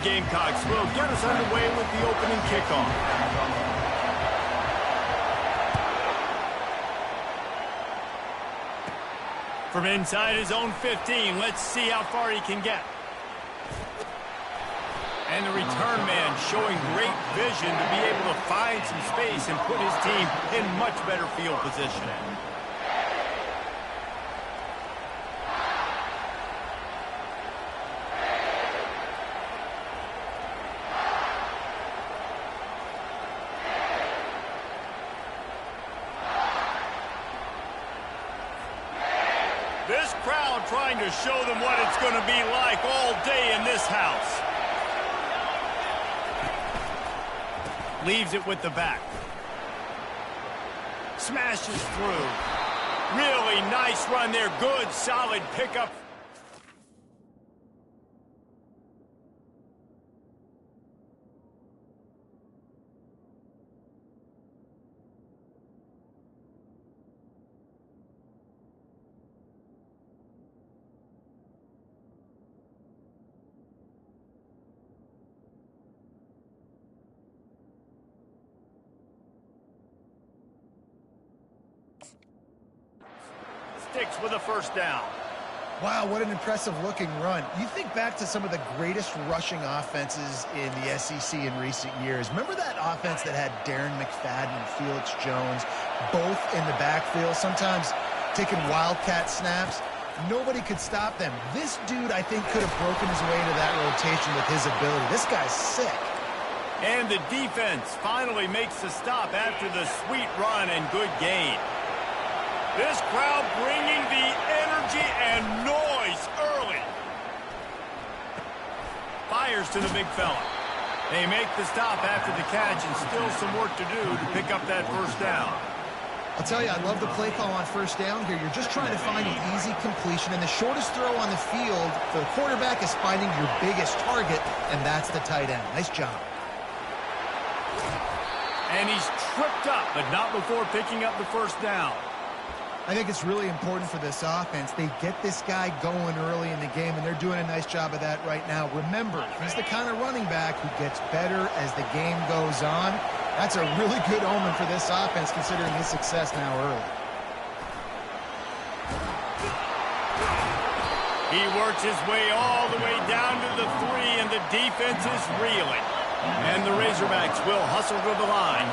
Gamecocks will get us underway with the opening kickoff. From inside his own 15, let's see how far he can get. And the return man showing great vision to be able to find some space and put his team in much better field position. This crowd trying to show them what it's going to be like all day in this house. Leaves it with the back. Smashes through. Really nice run there. Good, solid pickup. Sticks with a first down. Wow, what an impressive-looking run. You think back to some of the greatest rushing offenses in the SEC in recent years. Remember that offense that had Darren McFadden and Felix Jones both in the backfield, sometimes taking wildcat snaps? Nobody could stop them. This dude, I think, could have broken his way into that rotation with his ability. This guy's sick. And the defense finally makes the stop after the sweet run and good gain. This crowd bringing the energy and noise early. Fires to the big fella. They make the stop after the catch and still some work to do to pick up that first down. I'll tell you, I love the play call on first down here. You're just trying to find an easy completion, and the shortest throw on the field for the quarterback is finding your biggest target, and that's the tight end. Nice job. And he's tripped up, but not before picking up the first down. I think it's really important for this offense. They get this guy going early in the game, and they're doing a nice job of that right now. Remember, he's the kind of running back who gets better as the game goes on. That's a really good omen for this offense, considering his success now early. He works his way all the way down to the 3, and the defense is reeling. And the Razorbacks will hustle to the line.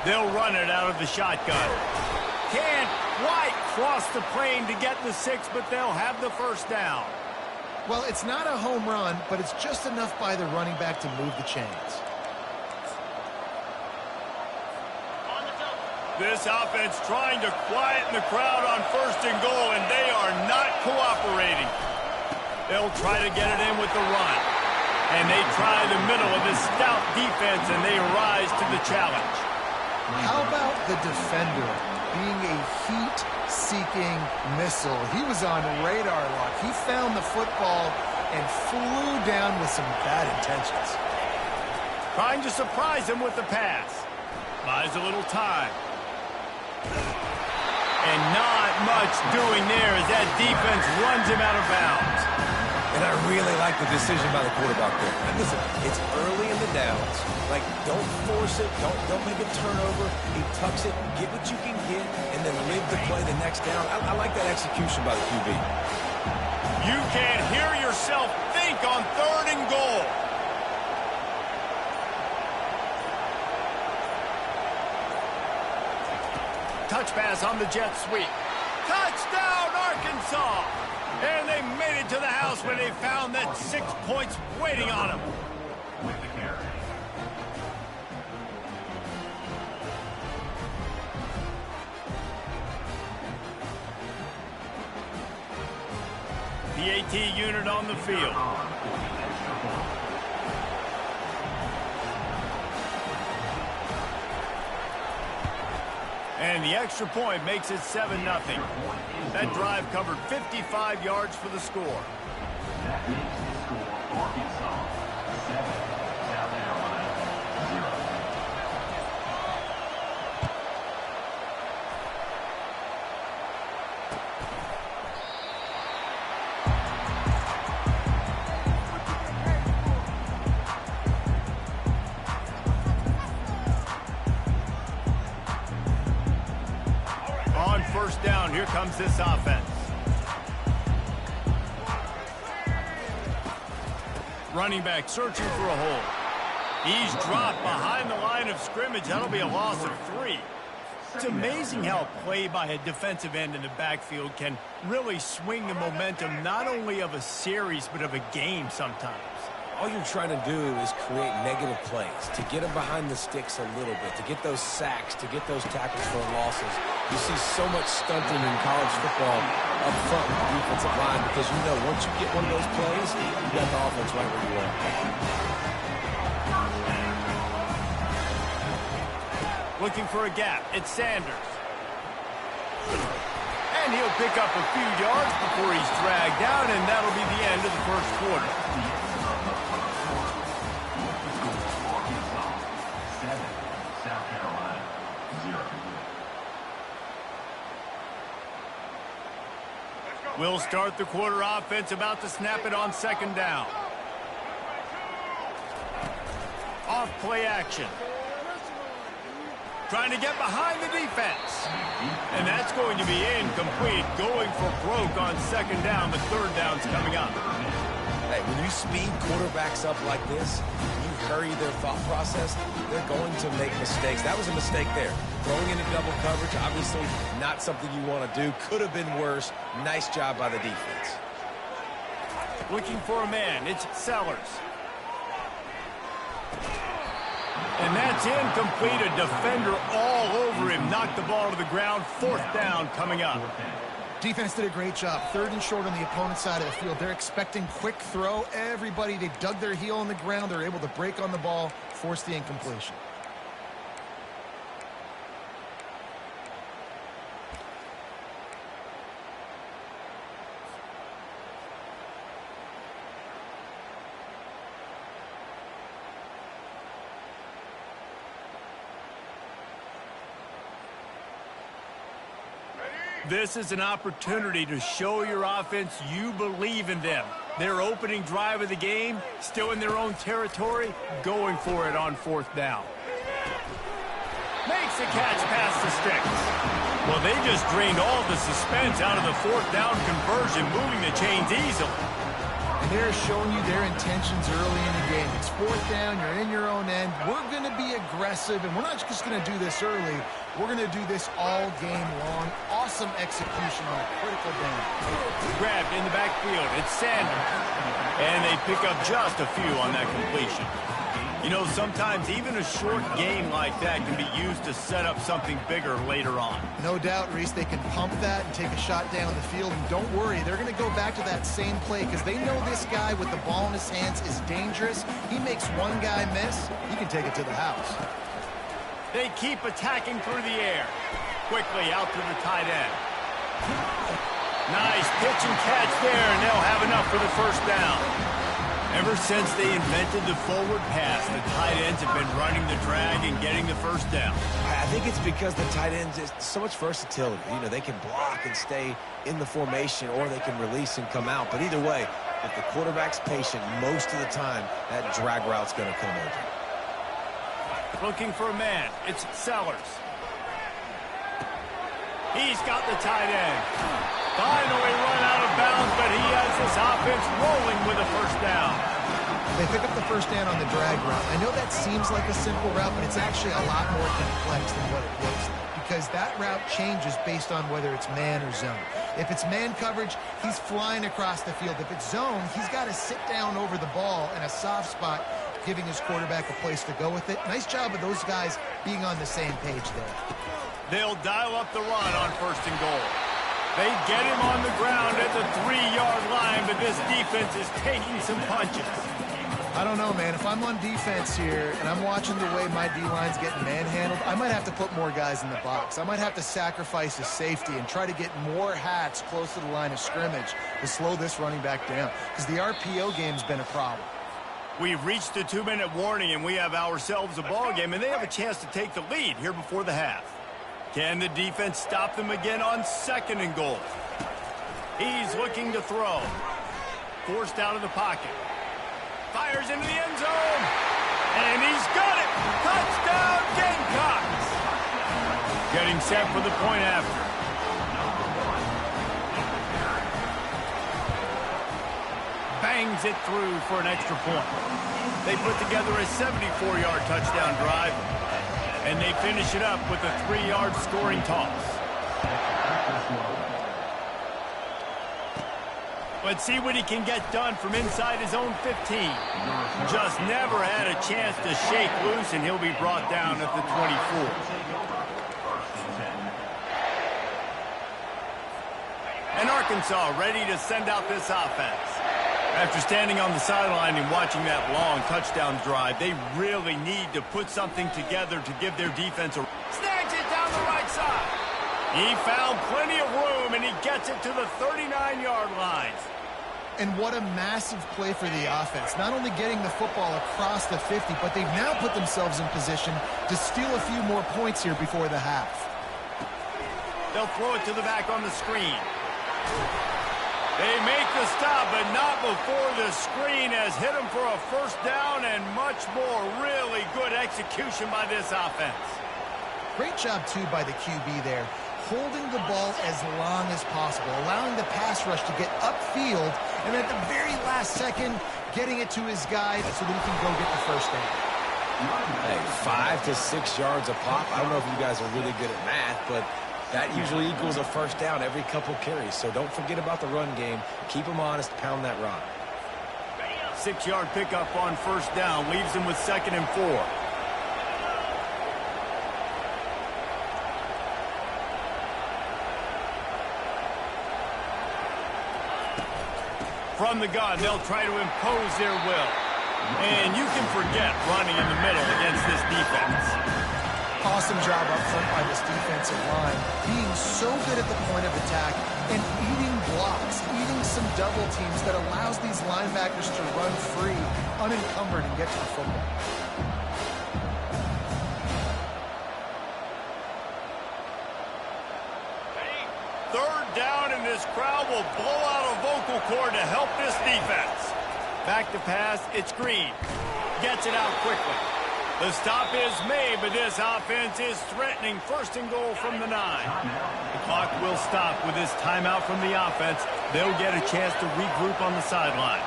They'll run it out of the shotgun. Can't quite cross the plane to get the 6, but they'll have the first down. Well, it's not a home run, but it's just enough by the running back to move the chains. This offense trying to quieten the crowd on first and goal, and they are not cooperating. They'll try to get it in with the run. And they try the middle of this stout defense, and they rise to the challenge. How about the defender being a heat-seeking missile? He was on radar lock. He found the football and flew down with some bad intentions. Trying to surprise him with the pass. Buys a little time. And not much doing there as that defense runs him out of bounds. And I really like the decision by the quarterback there. And listen, it's early in the downs. Like, don't force it. Don't make a turnover. He tucks it, get what you can get, and then live to play the next down. I like that execution by the QB. You can't hear yourself think on 3rd and goal. Touch pass on the jet sweep. Touchdown, Arkansas! And they made it to the house where they found that 6 points waiting on them. The AT unit on the field. And the extra point makes it 7-0. That drive covered 55 yards for the score. That makes the score Arkansas 7, South Carolina 0. comes this offense. Running back searching for a hole. He's dropped behind the line of scrimmage. That'll be a loss of 3. It's amazing how play by a defensive end in the backfield can really swing the momentum not only of a series but of a game sometimes. All you're trying to do is create negative plays, to get them behind the sticks a little bit, to get those sacks, to get those tackles for losses. You see so much stunting in college football up front with the defensive line because you know once you get one of those plays, you got the offense right where you want. Looking for a gap. It's Sanders. And he'll pick up a few yards before he's dragged down, and that'll be the end of the first quarter. We'll start the quarter offense, about to snap it on second down. Off play action. Trying to get behind the defense. And that's going to be incomplete. Going for broke on second down. The third down's coming up. Hey, when you speed quarterbacks up like this, you hurry their thought process, they're going to make mistakes. That was a mistake there. Throwing into double coverage, obviously not something you want to do. Could have been worse. Nice job by the defense. Looking for a man. It's Sellers. And that's incomplete. A defender all over him. Knocked the ball to the ground. Fourth down coming up. Defense did a great job. Third and short on the opponent's side of the field. They're expecting quick throw. Everybody, they dug their heel on the ground. They're able to break on the ball, force the incompletion. This is an opportunity to show your offense you believe in them. Their opening drive of the game, still in their own territory, going for it on fourth down. Makes a catch past the sticks. Well, they just drained all the suspense out of the fourth down conversion, moving the chains easily. And they're showing you their intentions early in the game. It's fourth down, you're in your own end. We're going to be aggressive, and we're not just going to do this early. We're going to do this all game long. Awesome execution on a critical down. Grabbed in the backfield. It's Sanders. And they pick up just a few on that completion. You know, sometimes even a short game like that can be used to set up something bigger later on. No doubt, Reese, they can pump that and take a shot down the field. And don't worry, they're going to go back to that same play because they know this guy with the ball in his hands is dangerous. He makes one guy miss, he can take it to the house. They keep attacking through the air. Quickly out to the tight end. Nice pitch and catch there, and they'll have enough for the first down. Ever since they invented the forward pass, the tight ends have been running the drag and getting the first down. I think it's because the tight ends is so much versatility. You know, they can block and stay in the formation, or they can release and come out. But either way, if the quarterback's patient, most of the time, that drag route's going to come open. Looking for a man. It's Sellers. He's got the tight end. Finally run out of bounds, but he has this offense rolling with a first down. They pick up the first down on the drag route. I know that seems like a simple route, but it's actually a lot more complex than what it looks like because that route changes based on whether it's man or zone. If it's man coverage, he's flying across the field. If it's zone, he's got to sit down over the ball in a soft spot, giving his quarterback a place to go with it. Nice job of those guys being on the same page there. They'll dial up the run on first and goal. They get him on the ground at the 3-yard line, but this defense is taking some punches. I don't know, man. If I'm on defense here and I'm watching the way my D-line's getting manhandled, I might have to put more guys in the box. I might have to sacrifice his safety and try to get more hats close to the line of scrimmage to slow this running back down because the RPO game's been a problem. We've reached the 2-minute warning, and we have ourselves a ball game, and they have a chance to take the lead here before the half. Can the defense stop them again on second and goal? He's looking to throw. Forced out of the pocket. Fires into the end zone. And he's got it. Touchdown, Gamecocks. Getting set for the point after. bangs it through for an extra point. They put together a 74-yard touchdown drive, and they finish it up with a 3-yard scoring toss. Let's see what he can get done from inside his own 15. Just never had a chance to shake loose, and he'll be brought down at the 24. And Arkansas ready to send out this offense. After standing on the sideline and watching that long touchdown drive, they really need to put something together to give their defense a... Snags it down the right side. He found plenty of room, and he gets it to the 39-yard line. And what a massive play for the offense. Not only getting the football across the 50, but they've now put themselves in position to steal a few more points here before the half. They'll throw it to the back on the screen. They make the stop, but not before the screen has hit them for a first down, and much more. Really good execution by this offense. Great job, too, by the QB there, holding the ball as long as possible, allowing the pass rush to get upfield, and at the very last second, getting it to his guy so that he can go get the first down. Hey, 5 to 6 yards a pop. I don't know if you guys are really good at math, but that usually equals a first down every couple carries. So don't forget about the run game. Keep them honest, pound that rock. 6-yard pickup on first down leaves them with 2nd and 4. From the gun, they'll try to impose their will. And you can forget running in the middle against this defense. Awesome job up front by this defensive line, being so good at the point of attack and eating blocks, eating some double teams that allows these linebackers to run free, unencumbered, and get to the football. Third down, and this crowd will blow out a vocal cord to help this defense. Back to pass, it's Green. Gets it out quickly. The stop is made, but this offense is threatening 1st and goal from the 9. The clock will stop with this timeout from the offense. They'll get a chance to regroup on the sideline.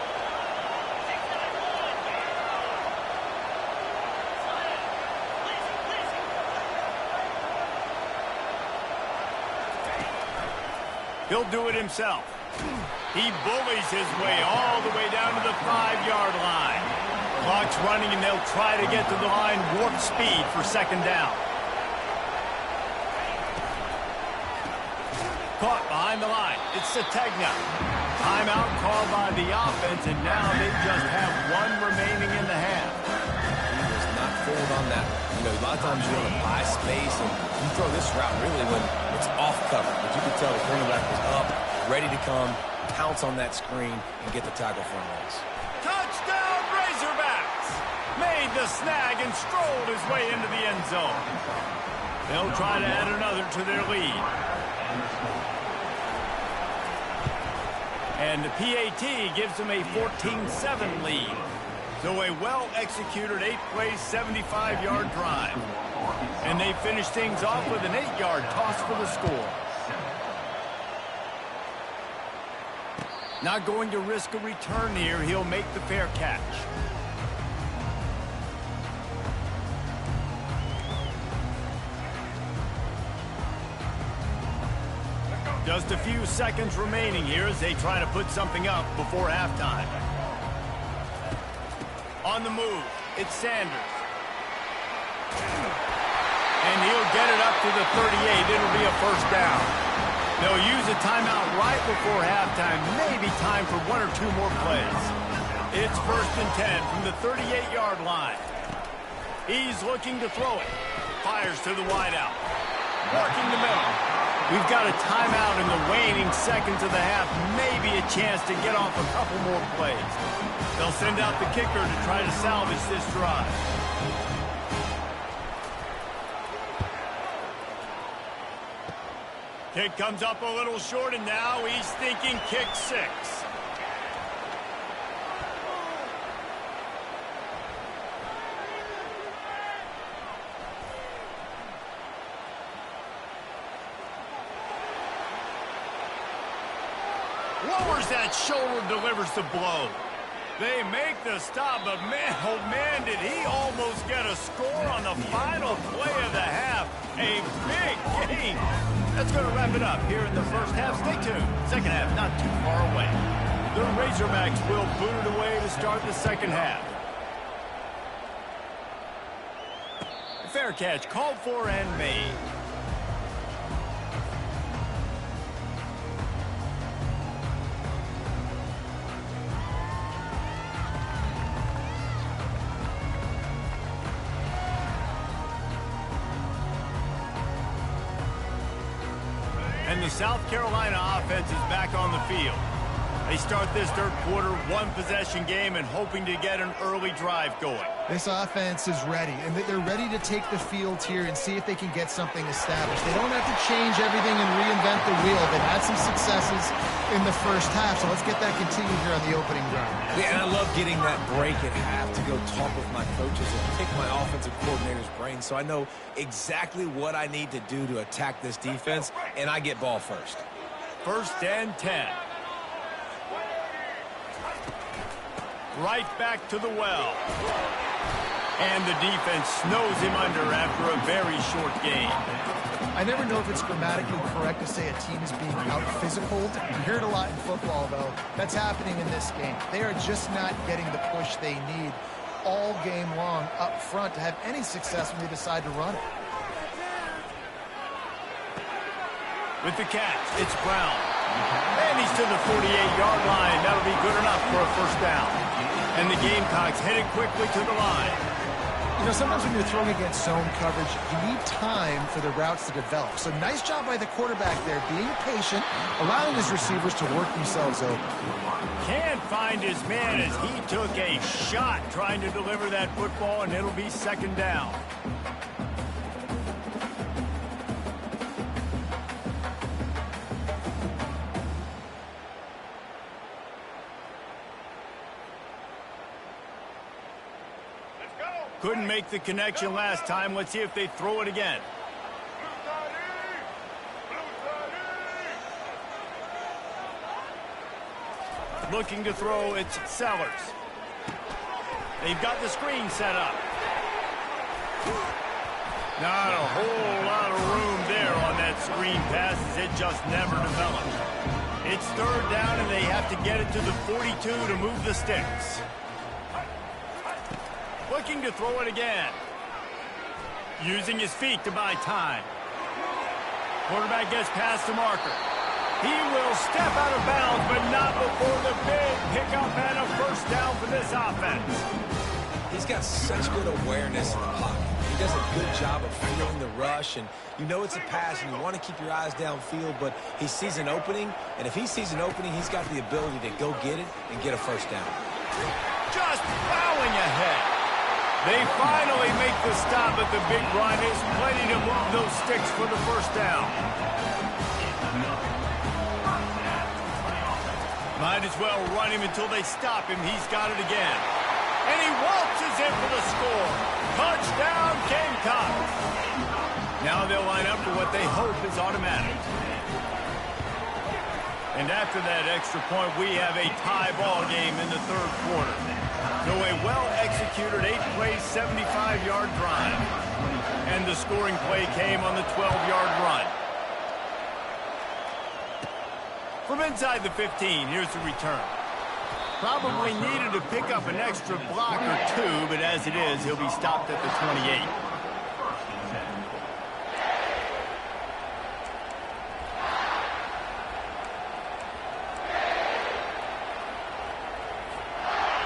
He'll do it himself. He bullies his way all the way down to the 5-yard line. Clock's running, and they'll try to get to the line warp speed for 2nd down. Caught behind the line. It's Sategna. Timeout called by the offense, and now they just have 1 remaining in the half. He was not fooled on that. You know, a lot of times you want to buy space, and you throw this route really when it's off cover. But you can tell the cornerback was up, ready to come, pounce on that screen, and get the tackle for a race. Touchdown, Razorbacks! Made the snag and strolled his way into the end zone. They'll try to add another to their lead. And the PAT gives them a 14-7 lead. So a well-executed 8-play, 75-yard drive. And they finish things off with an 8-yard toss for the score. Not going to risk a return here. He'll make the fair catch. Just a few seconds remaining here as they try to put something up before halftime. On the move, it's Sanders. And he'll get it up to the 38. It'll be a first down. They'll use a timeout right before halftime. Maybe time for 1 or 2 more plays. It's 1st and 10 from the 38-yard line. He's looking to throw it. Fires to the wideout. Working the middle. We've got a timeout in the waning seconds of the half. Maybe a chance to get off a couple more plays. They'll send out the kicker to try to salvage this drive. Kick comes up a little short, and now he's thinking kick 6. Lowers that shoulder, delivers the blow. They make the stop, but man, oh man, did he almost get a score on the final play of the half. A big game. That's going to wrap it up here in the first half. Stay tuned. Second half, not too far away. The Razorbacks will boot it away to start the second half. Fair catch, called for and made. And the South Carolina offense is back on the field. They start this third quarter, one-possession game, and hoping to get an early drive going. This offense is ready, and they're ready to take the field here and see if they can get something established. They don't have to change everything and reinvent the wheel. They've had some successes in the first half, so let's get that continued here on the opening drive. Yeah, and I love getting that break at half to go talk with my coaches and pick my offensive coordinator's brain so I know exactly what I need to do to attack this defense, and I get ball first. 1st and 10. Right back to the well. And the defense snows him under after a very short game. I never know if it's grammatically correct to say a team is being out-physical. You hear it a lot in football, though. That's happening in this game. They are just not getting the push they need all game long up front to have any success when they decide to run it. With the catch, it's Brown. And he's to the 48-yard line. That'll be good enough for a first down. And the Gamecocks headed quickly to the line. You know, sometimes when you're throwing against zone coverage, you need time for the routes to develop. So nice job by the quarterback there, being patient, allowing his receivers to work themselves open. Can't find his man as he took a shot trying to deliver that football, and it'll be second down. Couldn't make the connection last time. Let's see if they throw it again. Looking to throw, it's Sellers. They've got the screen set up. Not a whole lot of room there on that screen pass as it just never developed. It's third down and they have to get it to the 42 to move the sticks. Looking to throw it again. Using his feet to buy time. Quarterback gets past the marker. He will step out of bounds, but not before the big pickup and a first down for this offense. He's got such good awareness in the pocket. He does a good job of feeling the rush, and you know it's a pass, and you want to keep your eyes downfield, but he sees an opening, and if he sees an opening, he's got the ability to go get it and get a first down. Just plowing ahead. They finally make the stop, but the big run is plenty to move those sticks for the first down. Might as well run him until they stop him. He's got it again. And he waltzes in for the score. Touchdown, Gamecocks. Now they'll line up for what they hope is automatic. And after that extra point, we have a tie ball game in the third quarter. So a well-executed 8-play, 75-yard drive. And the scoring play came on the 12-yard run. From inside the 15, here's the return. Probably needed to pick up an extra block or two, but as it is, he'll be stopped at the 28.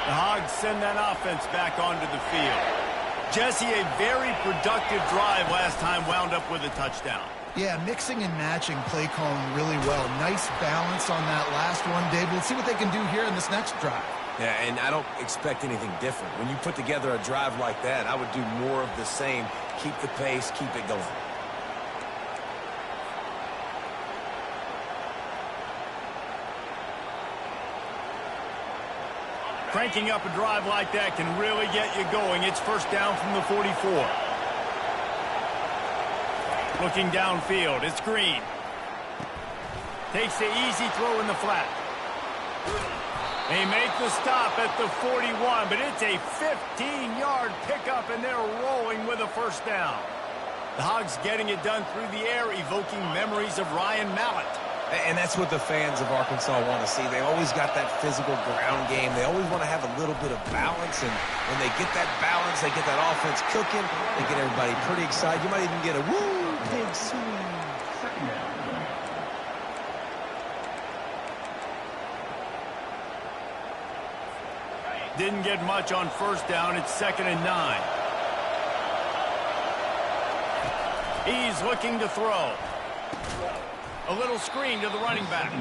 The Hogs send that offense back onto the field. Jesse, a very productive drive last time, wound up with a touchdown. Yeah, mixing and matching play calling really well. Nice balance on that last one, Dave. We'll see what they can do here in this next drive. Yeah, and I don't expect anything different. When you put together a drive like that, I would do more of the same. Keep the pace, keep it going. Cranking up a drive like that can really get you going. It's first down from the 44. Looking downfield, it's Green. Takes the easy throw in the flat. They make the stop at the 41, but it's a 15-yard pickup, and they're rolling with a first down. The Hogs getting it done through the air, evoking memories of Ryan Mallett. And that's what the fans of Arkansas want to see. They always got that physical ground game. They always want to have a little bit of balance, and when they get that balance, they get that offense cooking, they get everybody pretty excited. You might even get a woo, big swing. Didn't get much on first down. It's 2nd and 9. He's looking to throw. A little screen to the running back.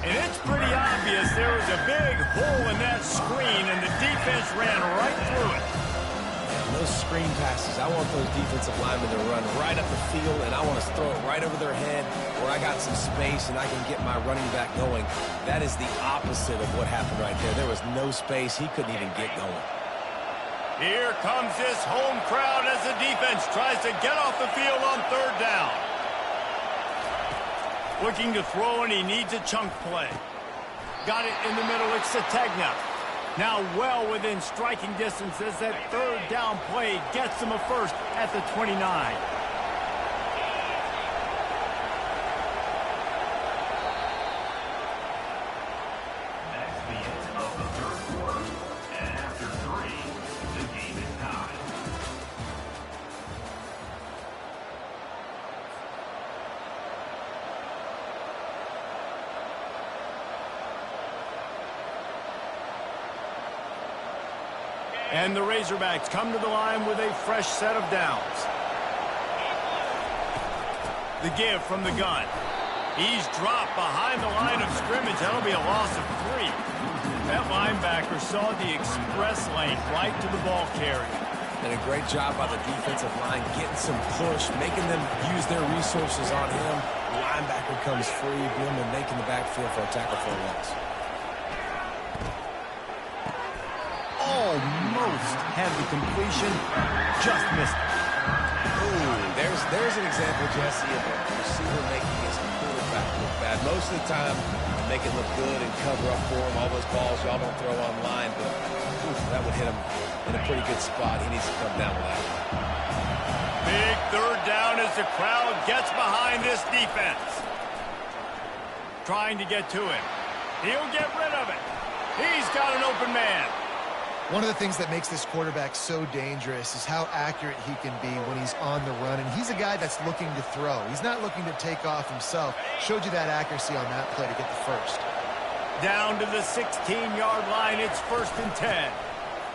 And it's pretty obvious there was a big hole in that screen, and the defense ran right through it. Those screen passes, I want those defensive linemen to run right up the field, and I want to throw it right over their head where I got some space and I can get my running back going. That is the opposite of what happened right there. There was no space. He couldn't even get going. Here comes this home crowd as the defense tries to get off the field on 3rd down. Looking to throw, and he needs a chunk play. Got it in the middle. It's Sategna. Now well within striking distance as that 3rd down play gets him a first at the 29. And the Razorbacks come to the line with a fresh set of downs. The give from the gun. He's dropped behind the line of scrimmage. That'll be a loss of 3. That linebacker saw the express lane right to the ball carrier. And a great job by the defensive line getting some push, making them use their resources on him. The linebacker comes free, boom, and making the backfield for a tackle for a loss. Almost had the completion, just missed it. Ooh, there's an example, Jesse, of a receiver making his quarterback look bad. Most of the time, make it look good and cover up for him. All those balls y'all don't throw online, but that would hit him in a pretty good spot. He needs to come down with that one. Big 3rd down as the crowd gets behind this defense. Trying to get to him. He'll get rid of it. He's got an open man. One of the things that makes this quarterback so dangerous is how accurate he can be when he's on the run. And he's a guy that's looking to throw. He's not looking to take off himself. Showed you that accuracy on that play to get the first. Down to the 16-yard line. It's 1st and 10.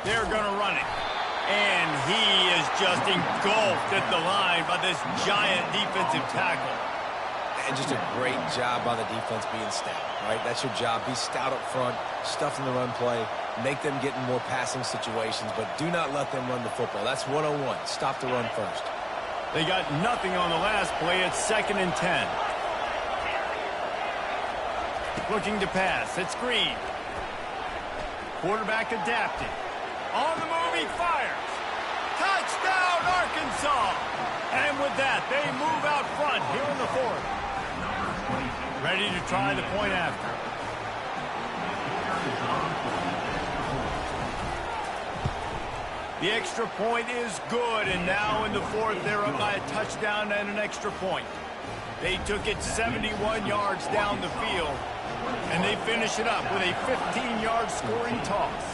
They're going to run it. And he is just engulfed at the line by this giant defensive tackle. And just a great job by the defense being stout, right? That's your job. Be stout up front, stuff in the run play, make them get in more passing situations, but do not let them run the football. That's 101. Stop the run first. They got nothing on the last play. It's 2nd and 10. Looking to pass. It's Green. Quarterback adapted. On the move, he fires. Touchdown, Arkansas! And with that, they move out front here in the 4th. Ready to try the point after. The extra point is good, and now in the 4th, they're up by a touchdown and an extra point. They took it 71 yards down the field, and they finish it up with a 15-yard scoring toss.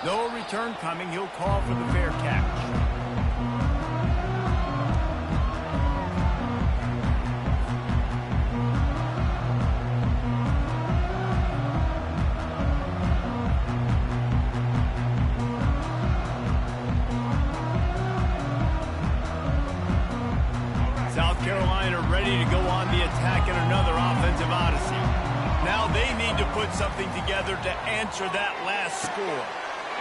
No return coming. He'll call for the fair catch. South Carolina ready to go on the attack in another offensive odyssey. Now they need to put something together to answer that last score.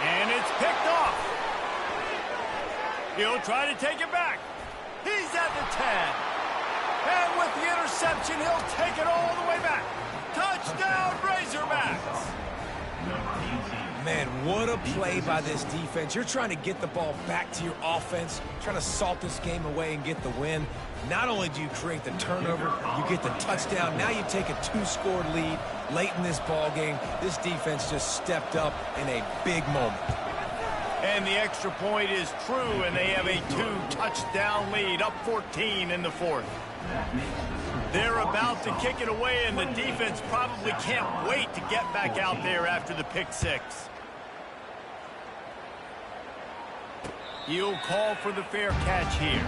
And it's picked off. He'll try to take it back. He's at the 10. And with the interception, he'll take it all the way back. Touchdown, Razorbacks. Man, what a play by this defense. You're trying to get the ball back to your offense, trying to salt this game away and get the win. Not only do you create the turnover, you get the touchdown. Now you take a 2-score lead late in this ball game. This defense just stepped up in a big moment. And the extra point is true, and they have a 2-touchdown lead, up 14 in the fourth. They're about to kick it away, and the defense probably can't wait to get back out there after the pick six. He'll call for the fair catch here.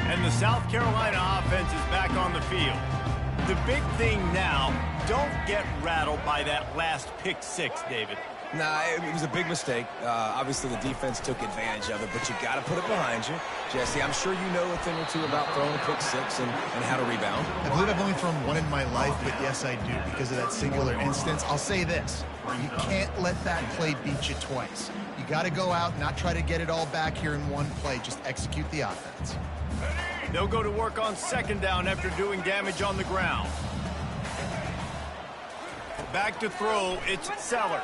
And the South Carolina offense is back on the field. The big thing now, don't get rattled by that last pick six, David. Nah, it was a big mistake. Obviously, the defense took advantage of it, but you got to put it behind you. Jesse, I'm sure you know a thing or two about throwing a pick six and how to rebound. I believe I've only thrown one in my life, but yes, I do, because of that singular instance. I'll say this. You can't let that play beat you twice. You got to go out and not try to get it all back here in one play. Just execute the offense. They'll go to work on second down after doing damage on the ground. Back to throw, it's Sellers.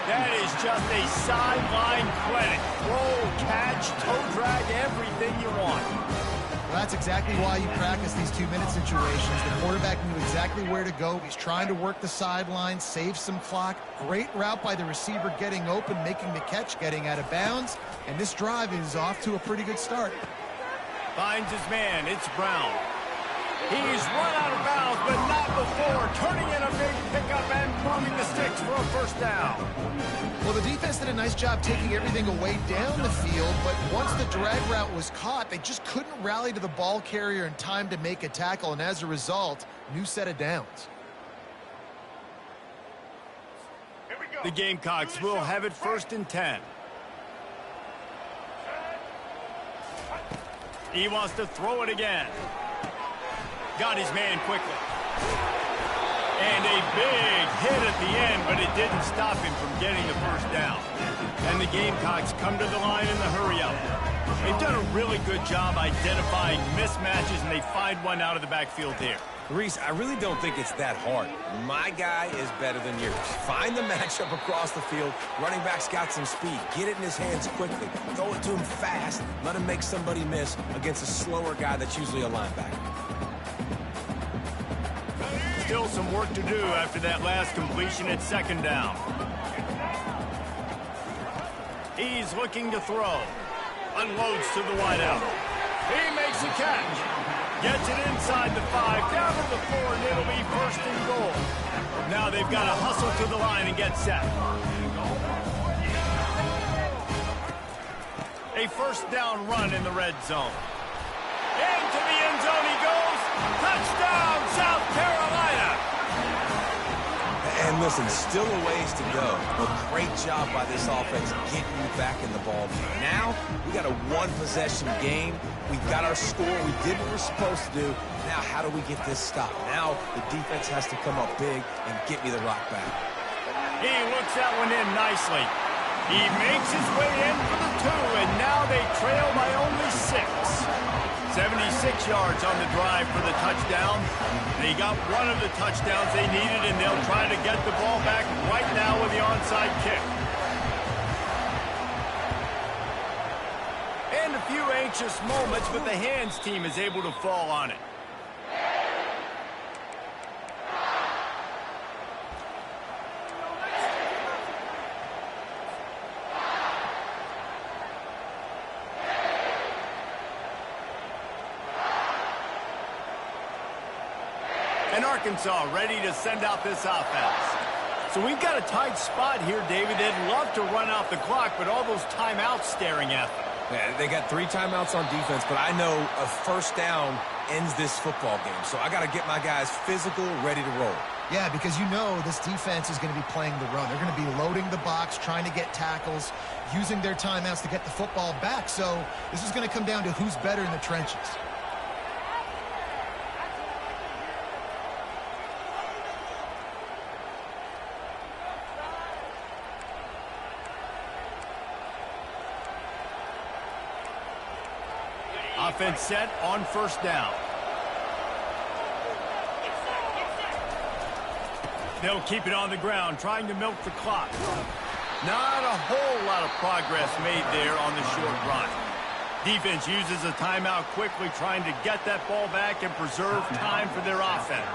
That is just a sideline credit. Throw, catch, toe drag, everything you want. Well, that's exactly why you practice these 2-minute situations. The quarterback knew exactly where to go. He's trying to work the sideline, save some clock. Great route by the receiver getting open, making the catch, getting out of bounds. And this drive is off to a pretty good start. Finds his man, it's Brown. He's run out of bounds, but not before. Turning in a big pickup and moving the sticks for a first down. Well, the defense did a nice job taking everything away down the field, but once the drag route was caught, they just couldn't rally to the ball carrier in time to make a tackle, and as a result, new set of downs. The Gamecocks will have it 1st and 10. He wants to throw it again. Got his man quickly. And a big hit at the end, but it didn't stop him from getting the first down. And the Gamecocks come to the line in the hurry-up. They've done a really good job identifying mismatches, and they find one out of the backfield there. Reese, I really don't think it's that hard. My guy is better than yours. Find the matchup across the field. Running back's got some speed. Get it in his hands quickly. Throw it to him fast. Let him make somebody miss against a slower guy that's usually a linebacker. Still some work to do after that last completion at second down. He's looking to throw. Unloads to the wideout. He makes a catch. Gets it inside the 5, down to the 4, and it'll be 1st and goal. Now they've got to hustle to the line and get set. A first down run in the red zone. Into the end zone he goes. Touchdown, South Carolina. And listen, still a ways to go, but great job by this offense getting you back in the ball game. Now, we got a one-possession game. We've got our score. We did what we're supposed to do. Now, how do we get this stopped? Now, the defense has to come up big and get me the rock back. He looks that one in nicely. He makes his way in for the 2, and now they trail by only 6. 76 yards on the drive for the touchdown. They got one of the touchdowns they needed, and they'll try to get the ball back right now with the onside kick. And a few anxious moments, but the hands team is able to fall on it. And Arkansas ready to send out this offense. So we've got a tight spot here, David. They'd love to run out the clock, but all those timeouts staring at them. Yeah, they got 3 timeouts on defense, but I know a first down ends this football game. So I got to get my guys physical, ready to roll. Yeah, because you know this defense is going to be playing the run. They're going to be loading the box, trying to get tackles, using their timeouts to get the football back. So this is going to come down to who's better in the trenches. offense set on first down. They'll keep it on the ground, trying to milk the clock. Not a whole lot of progress made there on the short run. Defense uses a timeout quickly, trying to get that ball back and preserve time for their offense.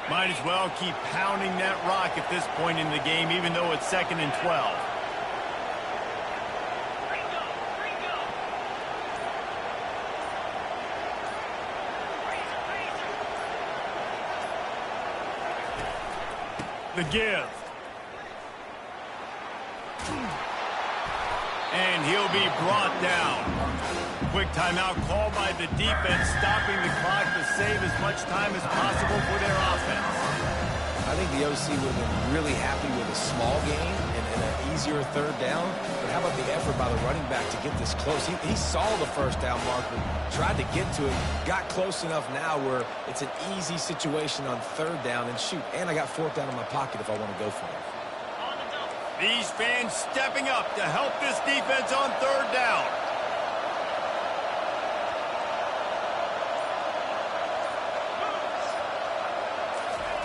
Might as well keep pounding that rock at this point in the game, even though it's 2nd and 12. The give. And he'll be brought down. Quick timeout called by the defense, stopping the clock to save as much time as possible for their offense. I think the OC would have been really happy with a small gain and an easier 3rd down. But how about the effort by the running back to get this close? He saw the first down marker, tried to get to it, got close enough now where it's an easy situation on 3rd down. And shoot, and I got 4th down in my pocket if I want to go for it. These fans stepping up to help this defense on 3rd down.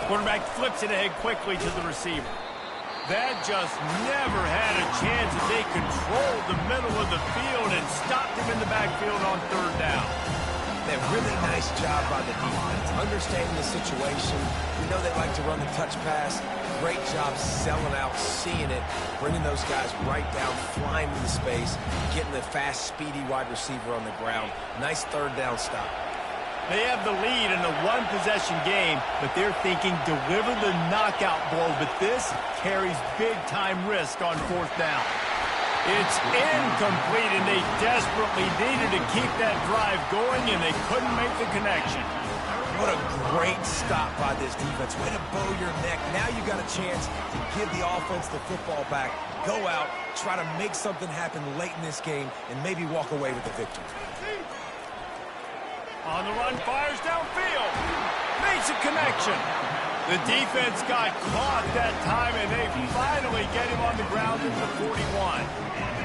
Quarterback flips it ahead quickly to the receiver. That just never had a chance as they controlled the middle of the field and stopped him in the backfield on 3rd down. That really nice job by the defense, understanding the situation. We know they like to run the touch pass. Great job selling out, seeing it, bringing those guys right down, flying into space, getting the fast, speedy wide receiver on the ground. Nice 3rd down stop. They have the lead in a one-possession game, but they're thinking deliver the knockout blow, but this carries big-time risk on 4th down. It's incomplete, and they desperately needed to keep that drive going, and they couldn't make the connection. What a great stop by this defense. Way to bow your neck. Now you got a chance to give the offense the football back, go out, try to make something happen late in this game, and maybe walk away with the victory. On the run, fires downfield. Makes a connection. The defense got caught that time, and they finally get him on the ground at the 41.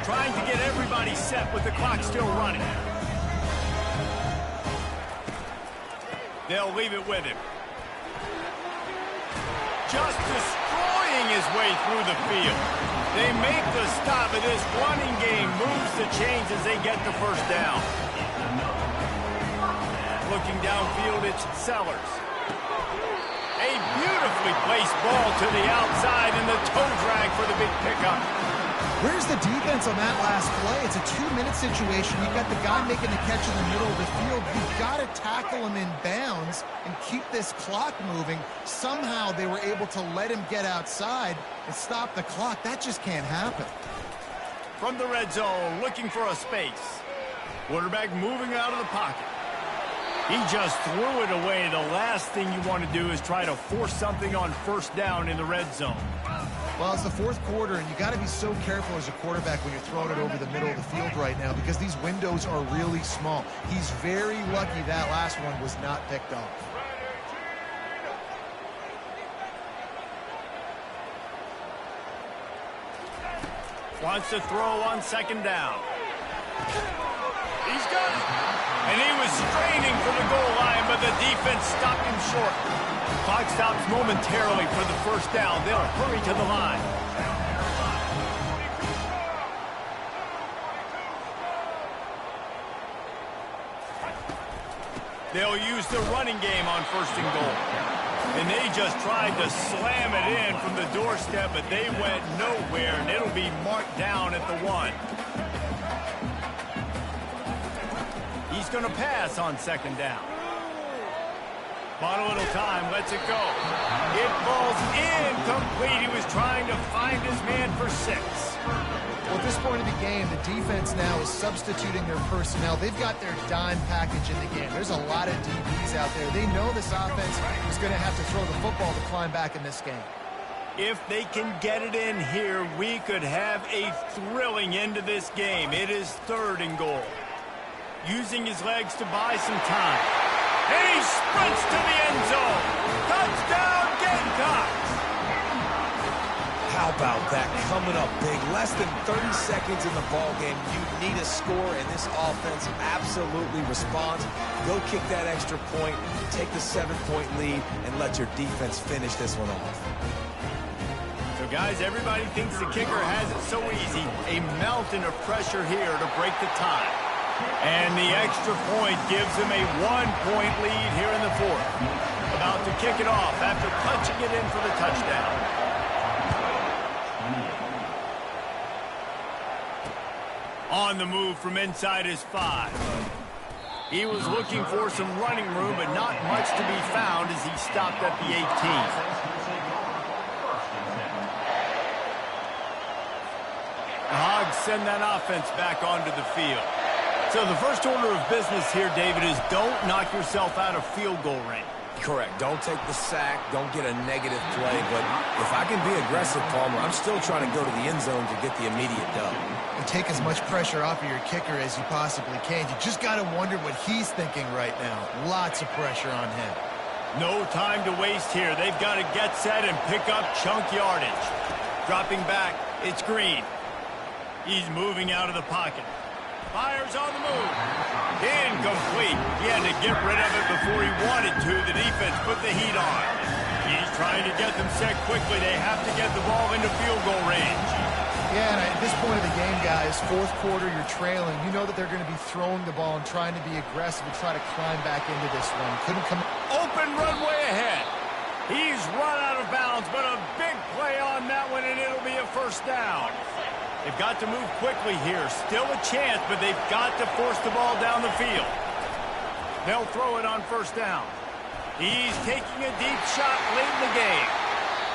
Trying to get everybody set with the clock still running. They'll leave it with him. Just destroying his way through the field. They make the stop, and this running game moves the chains as they get the 1st down. Looking downfield, it's Sellers. A beautifully placed ball to the outside, and the toe drag for the big pickup. Where's the defense on that last play? It's a 2-minute situation. You've got the guy making the catch in the middle of the field. You've got to tackle him in bounds and keep this clock moving. Somehow they were able to let him get outside and stop the clock. That just can't happen. From the red zone, looking for a space. Quarterback moving out of the pocket. He just threw it away. The last thing you want to do is try to force something on 1st down in the red zone. Well, it's the 4th quarter, and you got to be so careful as a quarterback when you're throwing it over the middle of the field right now because these windows are really small. He's very lucky that last one was not picked off. Wants to throw on 2nd down. He's got it. And he was straining for the goal line, but the defense stopped him short. Clock stops momentarily for the 1st down. They'll hurry to the line. They'll use the running game on 1st and goal. And they just tried to slam it in from the doorstep, but they went nowhere, and it'll be marked down at the 1. He's going to pass on 2nd down. Bought a little time, lets it go. It falls incomplete. He was trying to find his man for 6. Well, at this point of the game, the defense now is substituting their personnel. They've got their dime package in the game. There's a lot of DBs out there. They know this offense is going to have to throw the football to climb back in this game. If they can get it in here, we could have a thrilling end to this game. It is 3rd and goal. using his legs to buy some time. And he sprints to the end zone. Touchdown, Gamecocks! How about that? Coming up big. Less than 30 seconds in the ball game. You need a score, and this offense absolutely responds. Go kick that extra point, take the 7-point lead, and let your defense finish this one off. So, guys, everybody thinks the kicker has it so easy. A mountain of pressure here to break the tie. And the extra point gives him a 1-point lead here in the fourth. About to kick it off after punching it in for the touchdown. On the move from inside his 5. He was looking for some running room, but not much to be found as he stopped at the 18. The Hogs send that offense back onto the field. So the first order of business here, David, is don't knock yourself out of field goal range. Correct. Don't take the sack. Don't get a negative play. But if I can be aggressive, Palmer, I'm still trying to go to the end zone to get the immediate dub. And take as much pressure off of your kicker as you possibly can. You just got to wonder what he's thinking right now. Lots of pressure on him. No time to waste here. They've got to get set and pick up chunk yardage. Dropping back, it's Green. He's moving out of the pocket. Fires on the move. Incomplete. He had to get rid of it before he wanted to. The defense put the heat on. He's trying to get them set quickly. They have to get the ball into field goal range. Yeah, and at this point of the game, guys, fourth quarter, you're trailing. You know that they're going to be throwing the ball and trying to be aggressive and try to climb back into this one. Couldn't come. Open runway ahead. He's run out of bounds, but a big play on that one, and it'll be a first down. They've got to move quickly here. Still a chance, but they've got to force the ball down the field. They'll throw it on first down. He's taking a deep shot late in the game.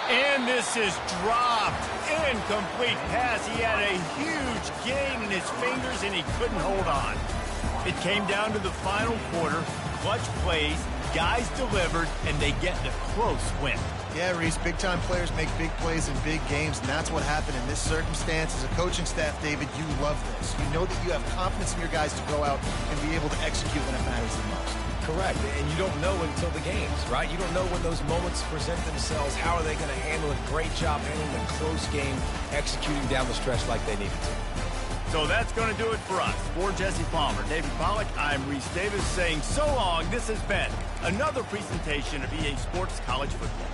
And this is dropped. Incomplete pass. He had a huge gain in his fingers, and he couldn't hold on. It came down to the final quarter. Clutch plays. Guys delivered, and they get the close win. Yeah, Reese, big-time players make big plays in big games, and that's what happened in this circumstance. As a coaching staff, David, you love this. You know that you have confidence in your guys to go out and be able to execute when it matters the most. Correct, and you don't know until the games, right? You don't know when those moments present themselves. How are they going to handle it? Great job handling a close game, executing down the stretch like they needed to. So that's going to do it for us. For Jesse Palmer, David Pollack, I'm Reese Davis saying so long. This has been another presentation of EA Sports College Football.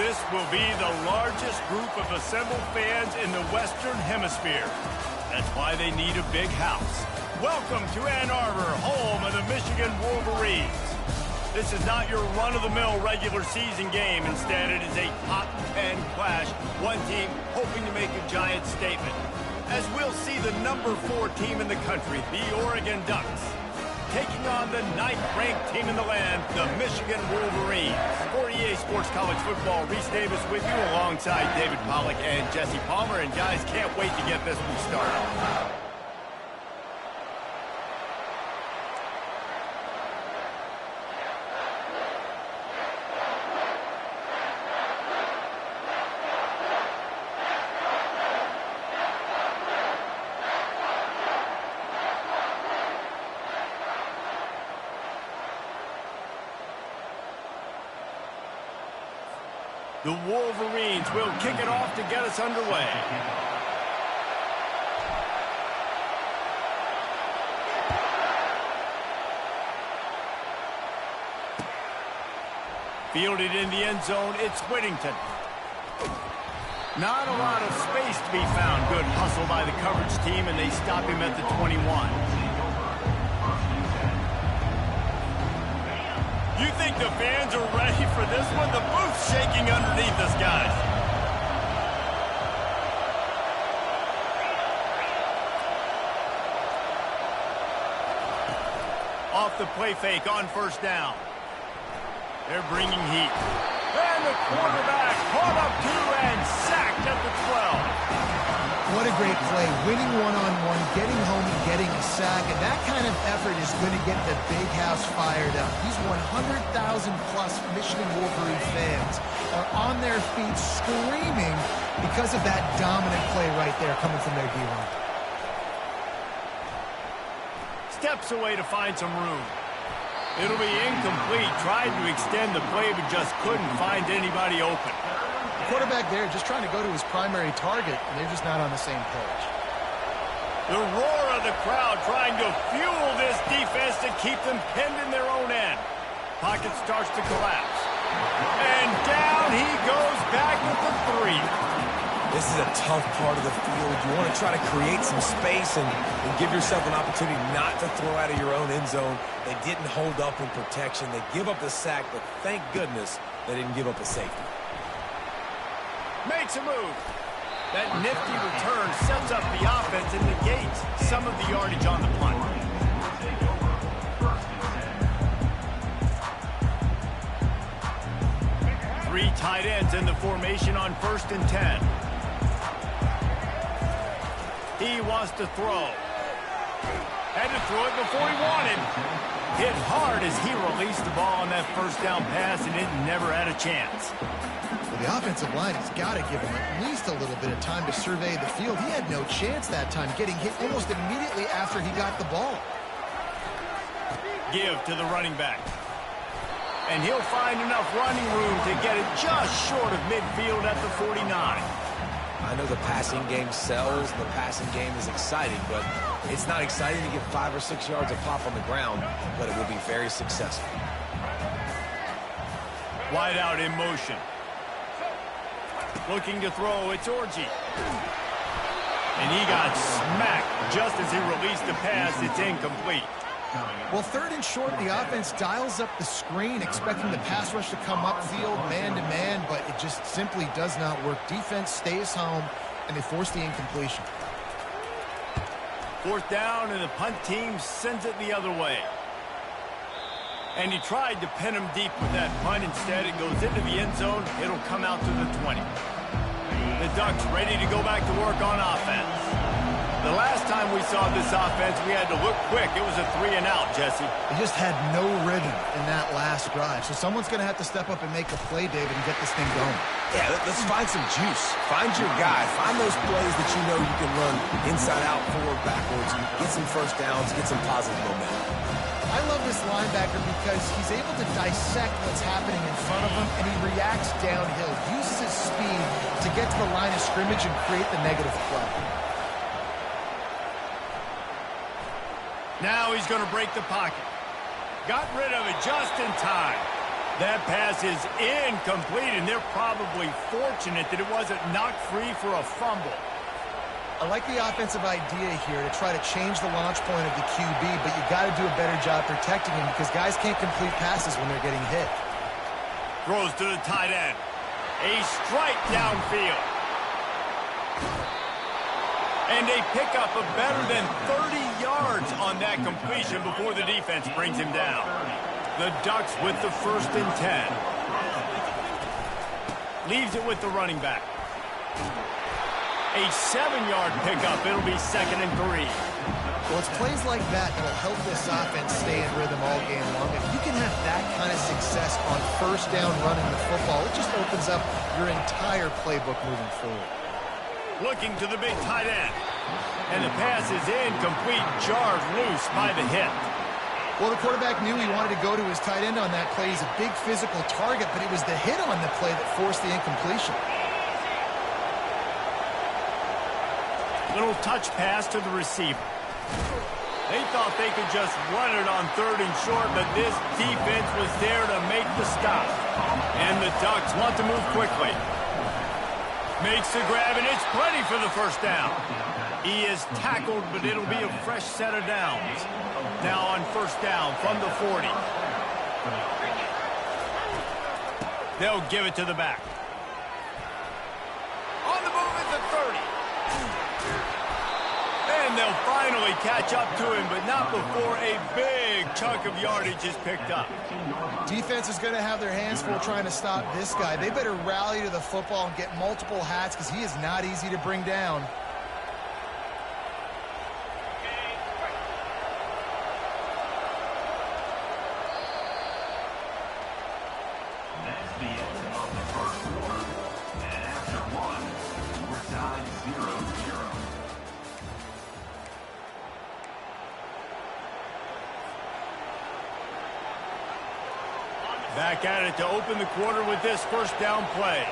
This will be the largest group of assembled fans in the Western Hemisphere. That's why they need a big house. Welcome to Ann Arbor, home of the Michigan Wolverines. This is not your run-of-the-mill regular season game. Instead, it is a top 10 clash. One team hoping to make a giant statement. As we'll see the number 4 team in the country, the Oregon Ducks, taking on the 9th-ranked team in the land, the Michigan Wolverines. For EA Sports College Football, Reese Davis with you alongside David Pollack and Jesse Palmer. And guys, can't wait to get this one started. The Wolverines will kick it off to get us underway. Fielded in the end zone, it's Whittington. Not a lot of space to be found. Good hustle by the coverage team, and they stop him at the 21. You think the fans are ready for this one? The booth's shaking underneath us, guys. Off the play fake on first down. They're bringing heat. And the quarterback caught up to and sacked at the 12. What a great play. Winning one-on-one, getting home and getting a sack. And that kind of effort is going to get the big house fired up. These 100,000-plus Michigan Wolverine fans are on their feet screaming because of that dominant play right there coming from their D-line. Steps away to find some room. It'll be incomplete. Tried to extend the play, but just couldn't find anybody open. Quarterback there just trying to go to his primary target, and they're just not on the same page. The roar of the crowd trying to fuel this defense to keep them pinned in their own end. Pocket starts to collapse. And down he goes back with the 3. This is a tough part of the field. You want to try to create some space and give yourself an opportunity not to throw out of your own end zone. They didn't hold up in protection. They give up the sack, but thank goodness they didn't give up a safety. Makes a move. That nifty return sets up the offense and negates some of the yardage on the punt. Three tight ends in the formation on 1st and 10. He wants to throw. Had to throw it before he wanted. Hit hard as he released the ball on that first down pass, and it never had a chance. The offensive line has got to give him at least a little bit of time to survey the field. He had no chance that time, getting hit almost immediately after he got the ball. Give to the running back. And he'll find enough running room to get it just short of midfield at the 49. I know the passing game sells, the passing game is exciting, but it's not exciting to get 5 or 6 yards of pop on the ground, but it will be very successful. Wide out in motion. Looking to throw, it's Orji. And he got smacked just as he released the pass. It's incomplete. Well, 3rd and short, the offense dials up the screen, expecting the pass rush to come upfield, man-to-man, but it just simply does not work. Defense stays home, and they force the incompletion. 4th down, and the punt team sends it the other way. And he tried to pin him deep with that punt. Instead, it goes into the end zone. It'll come out to the 20. The Ducks ready to go back to work on offense. The last time we saw this offense, we had to look quick. It was a 3-and-out, Jesse. They just had no rhythm in that last drive. So someone's going to have to step up and make a play, David, and get this thing going. Yeah, let's find some juice. Find your guy. Find those plays that you know you can run inside out, forward, backwards. Get some first downs. Get some positive momentum. I love this linebacker because he's able to dissect what's happening in front of him, and he reacts downhill, uses his speed to get to the line of scrimmage and create the negative play. Now he's going to break the pocket. Got rid of it just in time. That pass is incomplete, and they're probably fortunate that it wasn't knocked free for a fumble. I like the offensive idea here to try to change the launch point of the QB, but you got to do a better job protecting him because guys can't complete passes when they're getting hit. Throws to the tight end. A strike downfield. And they pick up a better than 30 yards on that completion before the defense brings him down. The Ducks with the 1st and 10. Leaves it with the running back. A 7-yard pickup. It'll be 2nd and 3. Well, it's plays like that that'll help this offense stay in rhythm all game long. If you can have that kind of success on 1st down running the football, it just opens up your entire playbook moving forward. Looking to the big tight end. And the pass is incomplete, jarred loose by the hit. Well, the quarterback knew he wanted to go to his tight end on that play. He's a big physical target, but it was the hit on the play that forced the incompletion. Little touch pass to the receiver. They thought they could just run it on 3rd and short, but this defense was there to make the stop. And the Ducks want to move quickly. Makes the grab, and it's plenty for the 1st down. He is tackled, but it'll be a fresh set of downs. Now on 1st down from the 40. They'll give it to the back. On the move at the 30. And they'll finally catch up to him, but not before a big chunk of yardage is picked up. Defense is going to have their hands full trying to stop this guy. They better rally to the football and get multiple hats because he is not easy to bring down. Back at it to open the quarter with this 1st down play.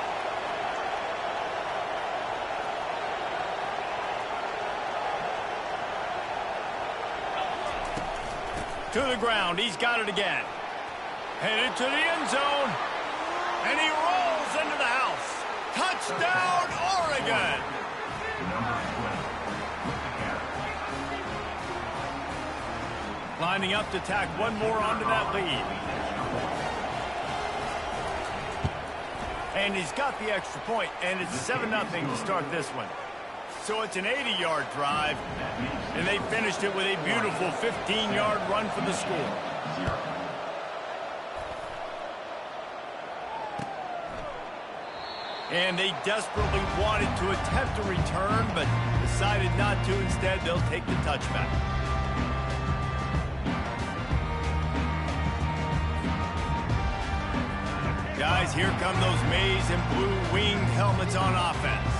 To the ground. He's got it again. Headed to the end zone. And he rolls into the house. Touchdown, Oregon! Lining up to tack one more onto that lead. And he's got the extra point, and it's 7-0 to start this one. So it's an 80-yard drive, and they finished it with a beautiful 15-yard run for the score. And they desperately wanted to attempt a return, but decided not to. Instead, they'll take the touchback. Guys, here come those maize and blue winged helmets on offense.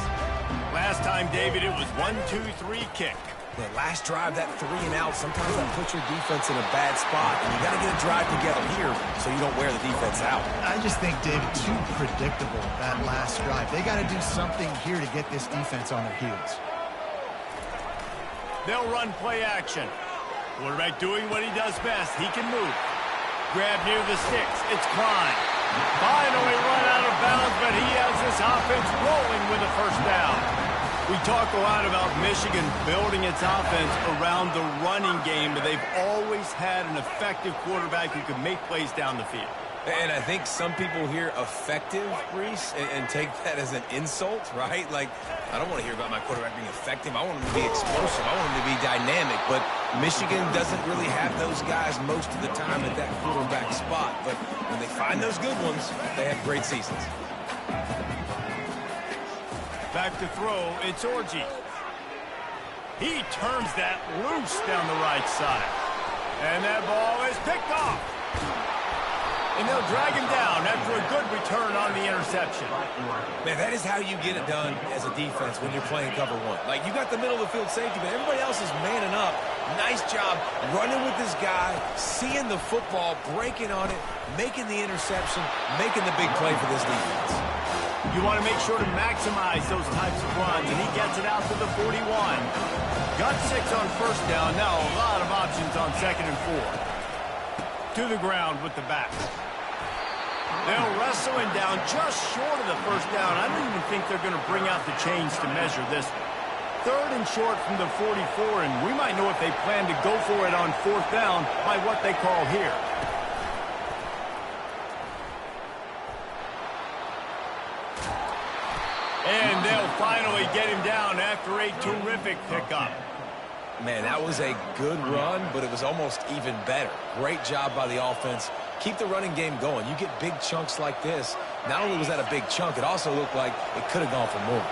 Last time, David, it was 1-2-3 kick. The last drive, that 3 and out, sometimes that puts your defense in a bad spot. And you got to get a drive together here so you don't wear the defense out. I just think, David, too predictable, that last drive. They got to do something here to get this defense on their heels. They'll run play action. Quarterback doing what he does best. He can move. Grab near the sticks. It's Klein. Finally run out of bounds, but he has this offense rolling with a 1st down. We talk a lot about Michigan building its offense around the running game, but they've always had an effective quarterback who can make plays down the field. And I think some people hear effective, Kris, and take that as an insult, right? Like, I don't want to hear about my quarterback being effective. I want him to be explosive. I want him to be dynamic. But Michigan doesn't really have those guys most of the time at that quarterback spot. But when they find those good ones, they have great seasons. Back to throw, it's Orji. He turns that loose down the right side. And that ball is picked off. And they'll drag him down after a good return on the interception. Man, that is how you get it done as a defense when you're playing cover one. Like, you got the middle of the field safety, but everybody else is manning up. Nice job running with this guy, seeing the football, breaking on it, making the interception, making the big play for this defense. You want to make sure to maximize those types of runs, and he gets it out to the 41. Got 6 on 1st down. Now a lot of options on 2nd and 4. To the ground with the back. They'll wrestle him down just short of the first down. I don't even think they're going to bring out the chains to measure this one. 3rd and short from the 44, and we might know if they plan to go for it on 4th down by what they call here. And they'll finally get him down after a terrific pickup. Man, that was a good run, but it was almost even better. Great job by the offense. Keep the running game going. You get big chunks like this. Not only was that a big chunk, it also looked like it could have gone for more.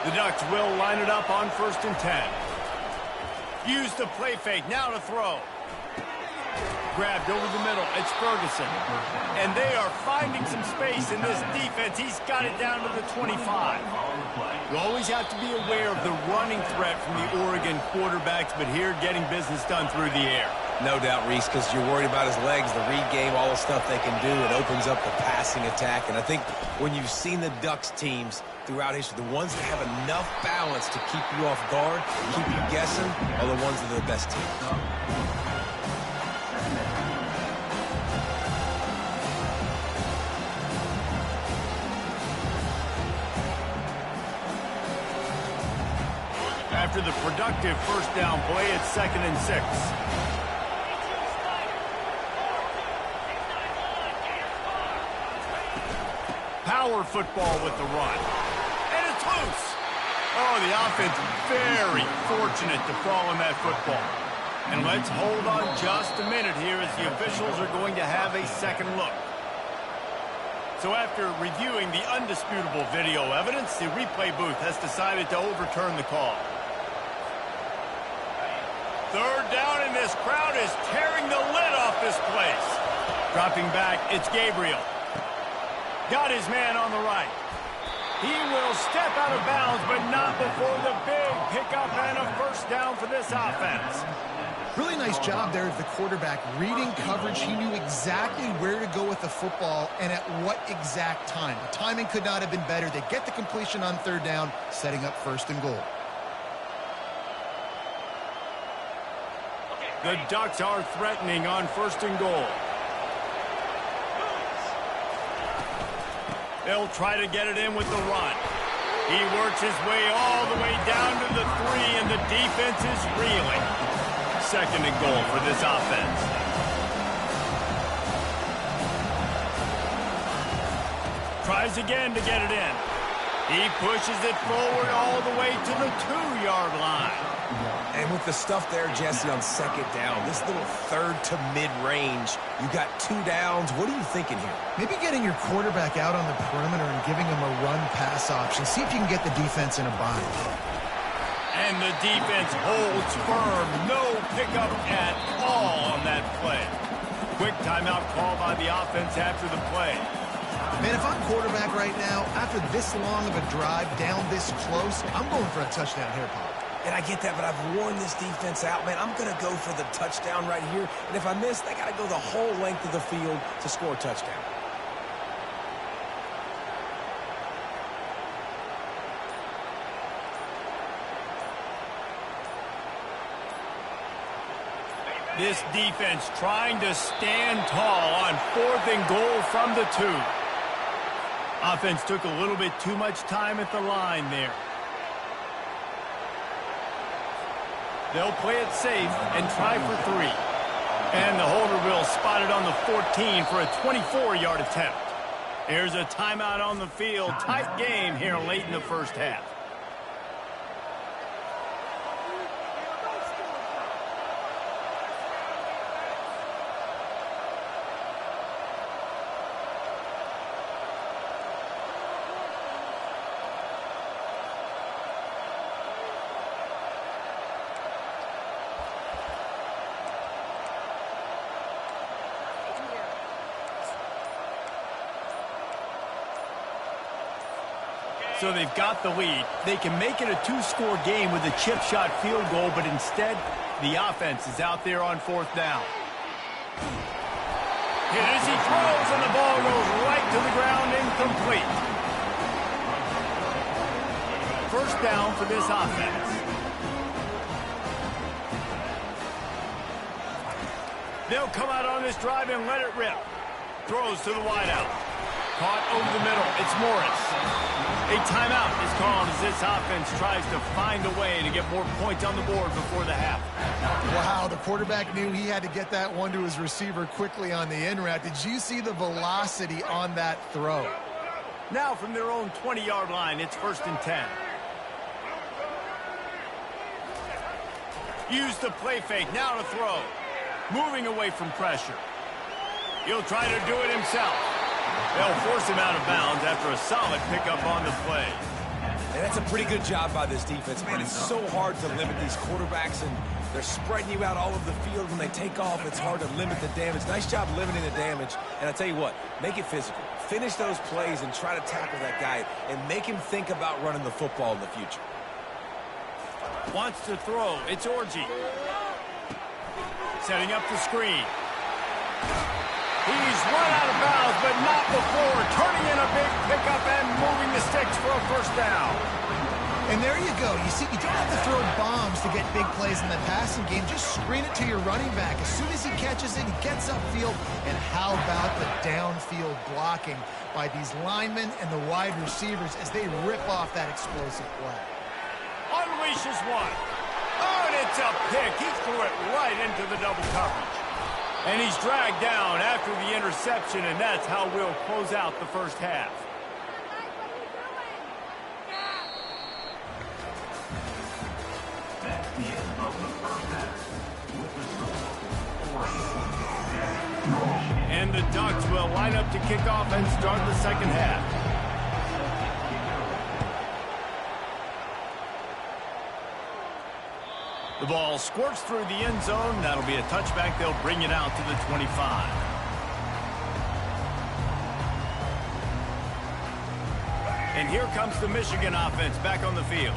The Ducks will line it up on 1st and 10. Use the play fake. Now to throw. Grabbed over the middle. It's Ferguson. And they are finding some space in this defense. He's got it down to the 25. You always have to be aware of the running threat from the Oregon quarterbacks, but here getting business done through the air. No doubt, Reese, because you're worried about his legs, the read game, all the stuff they can do. It opens up the passing attack. And I think when you've seen the Ducks teams throughout history, the ones that have enough balance to keep you off guard, keep you guessing, are the ones that are the best teams. After the productive first down play, it's 2nd and 6. Power football with the run. And it's loose. Oh, the offense very fortunate to fall on that football. And let's hold on just a minute here as the officials are going to have a second look. So after reviewing the undisputable video evidence, the replay booth has decided to overturn the call. 3rd down, and this crowd is tearing the lid off this place. Dropping back, it's Gabriel. Got his man on the right. He will step out of bounds, but not before the big pickup and a first down for this offense. Really nice job there of the quarterback. Reading coverage, he knew exactly where to go with the football and at what exact time. The timing could not have been better. They get the completion on 3rd down, setting up 1st and goal. The Ducks are threatening on 1st and goal. They'll try to get it in with the run. He works his way all the way down to the 3, and the defense is reeling. 2nd and goal for this offense. Tries again to get it in. He pushes it forward all the way to the 2-yard line. And with the stuff there, Jesse, on 2nd down, this little 3rd to mid-range, you got 2 downs. What are you thinking here? Maybe getting your quarterback out on the perimeter and giving him a run-pass option. See if you can get the defense in a bind. And the defense holds firm. No pickup at all on that play. Quick timeout call by the offense after the play. Man, if I'm quarterback right now, after this long of a drive, down this close, I'm going for a touchdown here, Paul. And I get that, but I've worn this defense out. Man, I'm going to go for the touchdown right here. And if I miss, they got to go the whole length of the field to score a touchdown. This defense trying to stand tall on 4th and goal from the 2. Offense took a little bit too much time at the line there. They'll play it safe and try for 3. And the holder will spot it on the 14 for a 24-yard attempt. Here's a timeout on the field. Tight game here late in the first half. So they've got the lead. They can make it a 2-score game with a chip shot field goal, but instead, the offense is out there on 4th down. Hit as he throws, and the ball goes right to the ground, incomplete. First down for this offense. They'll come out on this drive and let it rip. Throws to the wideout. Caught over the middle. It's Morris. A timeout is called as this offense tries to find a way to get more points on the board before the half. Wow, the quarterback knew he had to get that one to his receiver quickly on the in route. Did you see the velocity on that throw? Now from their own 20-yard line, it's 1st and 10. Use the play fake, now to throw. Moving away from pressure. He'll try to do it himself. They'll force him out of bounds after a solid pickup on the play. And that's a pretty good job by this defense, man. It's so hard to limit these quarterbacks, and they're spreading you out all over the field. When they take off, it's hard to limit the damage. Nice job limiting the damage. And I tell you what, make it physical. Finish those plays and try to tackle that guy and make him think about running the football in the future. Wants to throw. It's Orji. Setting up the screen. He's run out of bounds, but not before. Turning in a big pickup and moving the sticks for a 1st down. And there you go. You see, you don't have to throw bombs to get big plays in the passing game. Just screen it to your running back. As soon as he catches it, he gets upfield. And how about the downfield blocking by these linemen and the wide receivers as they rip off that explosive play. Unleashes one. Oh, and it's a pick. He threw it right into the double coverage. And he's dragged down after the interception, and that's how we'll close out the 1st half. And the Ducks will line up to kick off and start the 2nd half. The ball squirts through the end zone. That'll be a touchback. They'll bring it out to the 25. And here comes the Michigan offense back on the field.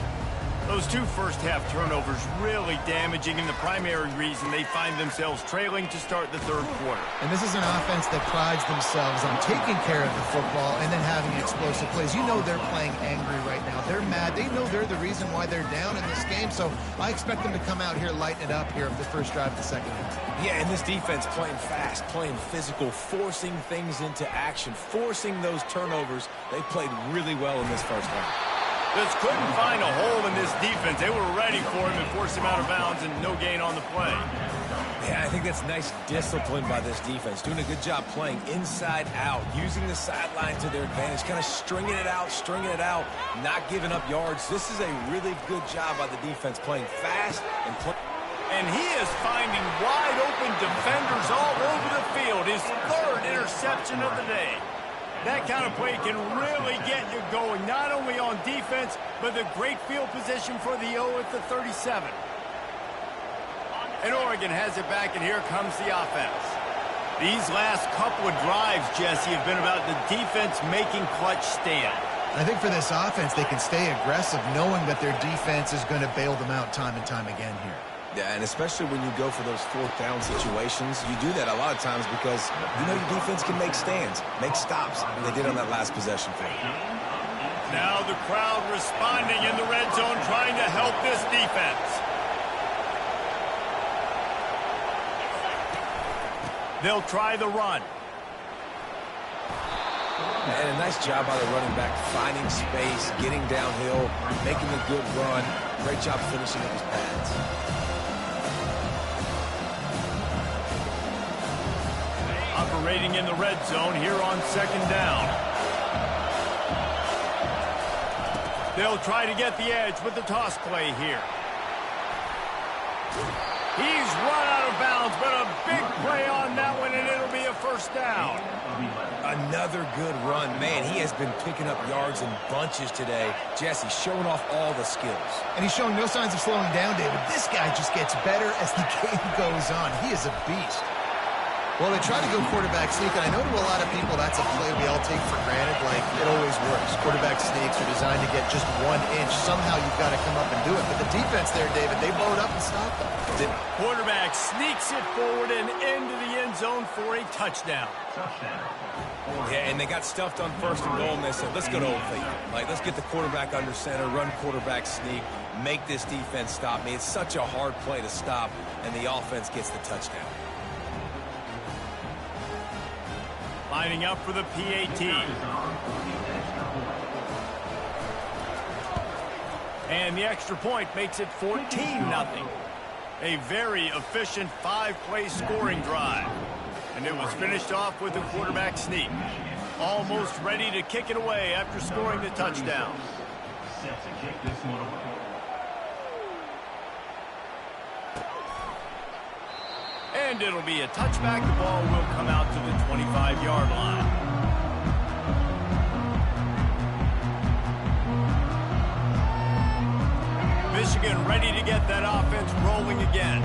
Those 2 first-half turnovers really damaging, and the primary reason they find themselves trailing to start the 3rd quarter. And this is an offense that prides themselves on taking care of the football and then having explosive plays. You know they're playing angry right now. They're mad. They know they're the reason why they're down in this game, so I expect them to come out here, lighten it up here of the 1st drive of the 2nd half. Yeah, and this defense playing fast, playing physical, forcing things into action, forcing those turnovers. They played really well in this 1st half. Just couldn't find a hole in this defense. They were ready for him and forced him out of bounds, and no gain on the play. Yeah, I think that's nice discipline by this defense. Doing a good job playing inside out, using the sideline to their advantage, kind of stringing it out, not giving up yards. This is a really good job by the defense, playing fast and playing. And he is finding wide open defenders all over the field. His 3rd interception of the day. That kind of play can really get you going, not only on defense, but the great field position for the O at the 37. And Oregon has it back, and here comes the offense. These last couple of drives, Jesse, have been about the defense making clutch stand. I think for this offense, they can stay aggressive knowing that their defense is going to bail them out time and time again here. Yeah, and especially when you go for those 4th down situations, you do that a lot of times because you know your defense can make stands, make stops, and they did on that last possession for you. Now the crowd responding in the red zone, trying to help this defense. They'll try the run. And a nice job by the running back, finding space, getting downhill, making a good run. Great job finishing up his pads. Operating in the red zone here on 2nd down. They'll try to get the edge with the toss play here. He's run out of bounds, but a big play on that one, and it'll be a 1st down. Another good run. Man, he has been picking up yards in bunches today. Jesse showing off all the skills. And he's showing no signs of slowing down, David. This guy just gets better as the game goes on. He is a beast. Well, they try to go quarterback sneak, and I know to a lot of people that's a play we all take for granted. Like, it always works. Quarterback sneaks are designed to get just 1 inch. Somehow you've got to come up and do it. But the defense there, David, they blowed up and stopped them. Quarterback sneaks it forward and into the end zone for a touchdown. Yeah, and they got stuffed on 1st and goal, and they said, let's go to Old Faithful. Like, let's get the quarterback under center, run quarterback sneak, make this defense stop me. It's such a hard play to stop, and the offense gets the touchdown. Lining up for the PAT. And the extra point makes it 14-0. A very efficient 5-play scoring drive. And it was finished off with a quarterback sneak. Almost ready to kick it away after scoring the touchdown. Set to kick this one away. And it'll be a touchback. The ball will come out to the 25-yard line. Michigan ready to get that offense rolling again.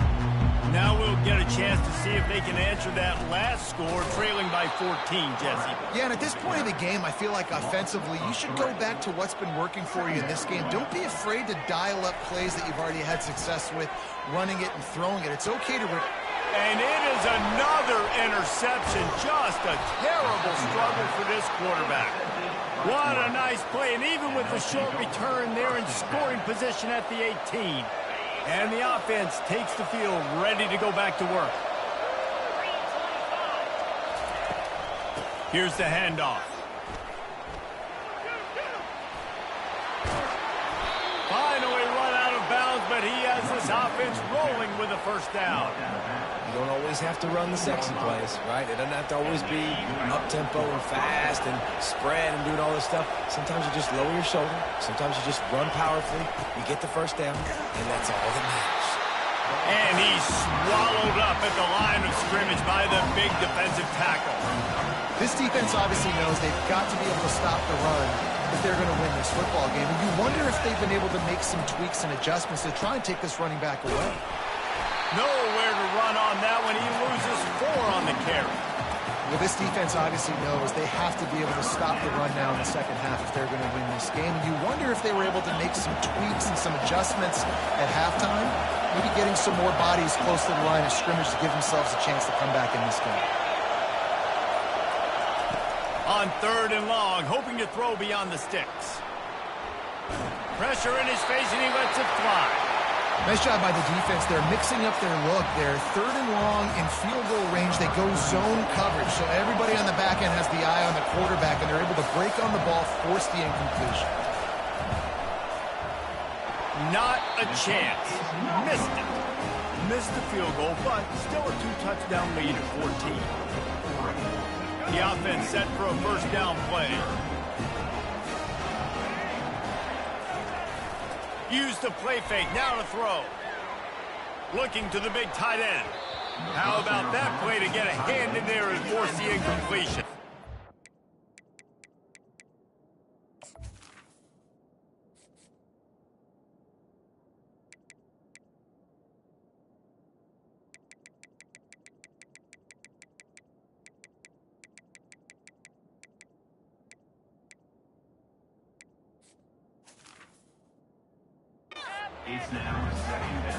Now we'll get a chance to see if they can answer that last score, trailing by 14, Jesse. Yeah, and at this point of the game, I feel like offensively, you should go back to what's been working for you in this game. Don't be afraid to dial up plays that you've already had success with, running it and throwing it. It's okay to... And it is another interception. Just a terrible struggle for this quarterback. What a nice play, and even with the short return, they're in scoring position at the 18. And the offense takes the field, ready to go back to work. Here's the handoff. Finally run out of bounds, but he has this offense rolling with a first down. You don't always have to run the sexy plays, right? It doesn't have to always be up-tempo and fast and spread and doing all this stuff. Sometimes you just lower your shoulder. Sometimes you just run powerfully. You get the first down, and that's all that matters. And he's swallowed up at the line of scrimmage by the big defensive tackle. This defense obviously knows they've got to be able to stop the run if they're going to win this football game. And you wonder if they've been able to make some tweaks and adjustments to try and take this running back away. Nowhere to run on that one. He loses 4 on the carry. Well, this defense obviously knows they have to be able to stop the run now in the second half if they're going to win this game. And you wonder if they were able to make some tweaks and some adjustments at halftime, maybe getting some more bodies close to the line of scrimmage to give themselves a chance to come back in this game. On 3rd and long, hoping to throw beyond the sticks. Pressure in his face, and he lets it fly. Nice job by the defense. They're mixing up their look. They're 3rd and long in field goal range. They go zone coverage. So everybody on the back end has the eye on the quarterback, and they're able to break on the ball, force the incompletion. Not a chance. Missed it. Missed the field goal, but still a 2-touchdown lead at 14. The offense set for a first down play. Use the play fake, now to throw. Looking to the big tight end. How about that play to get a hand in there and force the incompletion? It's now 2nd down.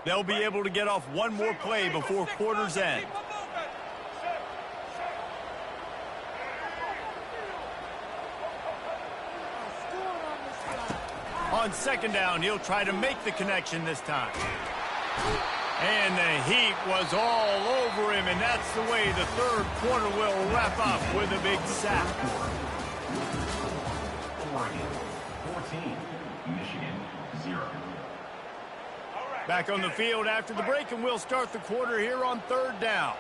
They'll be able to get off one more play before quarter's end. On 2nd down, he'll try to make the connection this time. And the heat was all over him, and that's the way the 3rd quarter will wrap up with a big sack. 14, Michigan 0. Back on the field after the break, and we'll start the quarter here on 3rd down.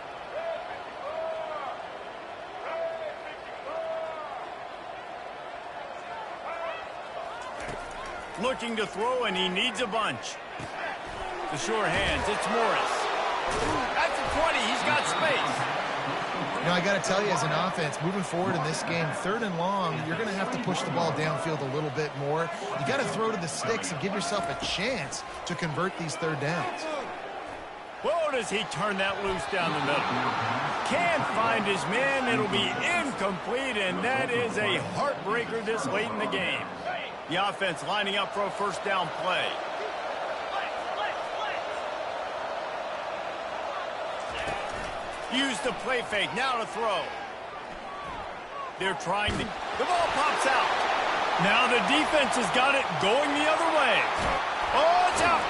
looking to throw, and he needs a bunch. The sure hands, it's Morris. That's a 20, he's got space. You know, I got to tell you, as an offense, moving forward in this game, 3rd and long, you're going to have to push the ball downfield a little bit more. You got to throw to the sticks and give yourself a chance to convert these 3rd downs. Whoa, does he turn that loose down the middle. Can't find his man. It'll be incomplete, and that is a heartbreaker this late in the game. The offense lining up for a 1st down play. Use the play fake, now to throw. They're trying to... The ball pops out. Now the defense has got it going the other way. Oh, it's out.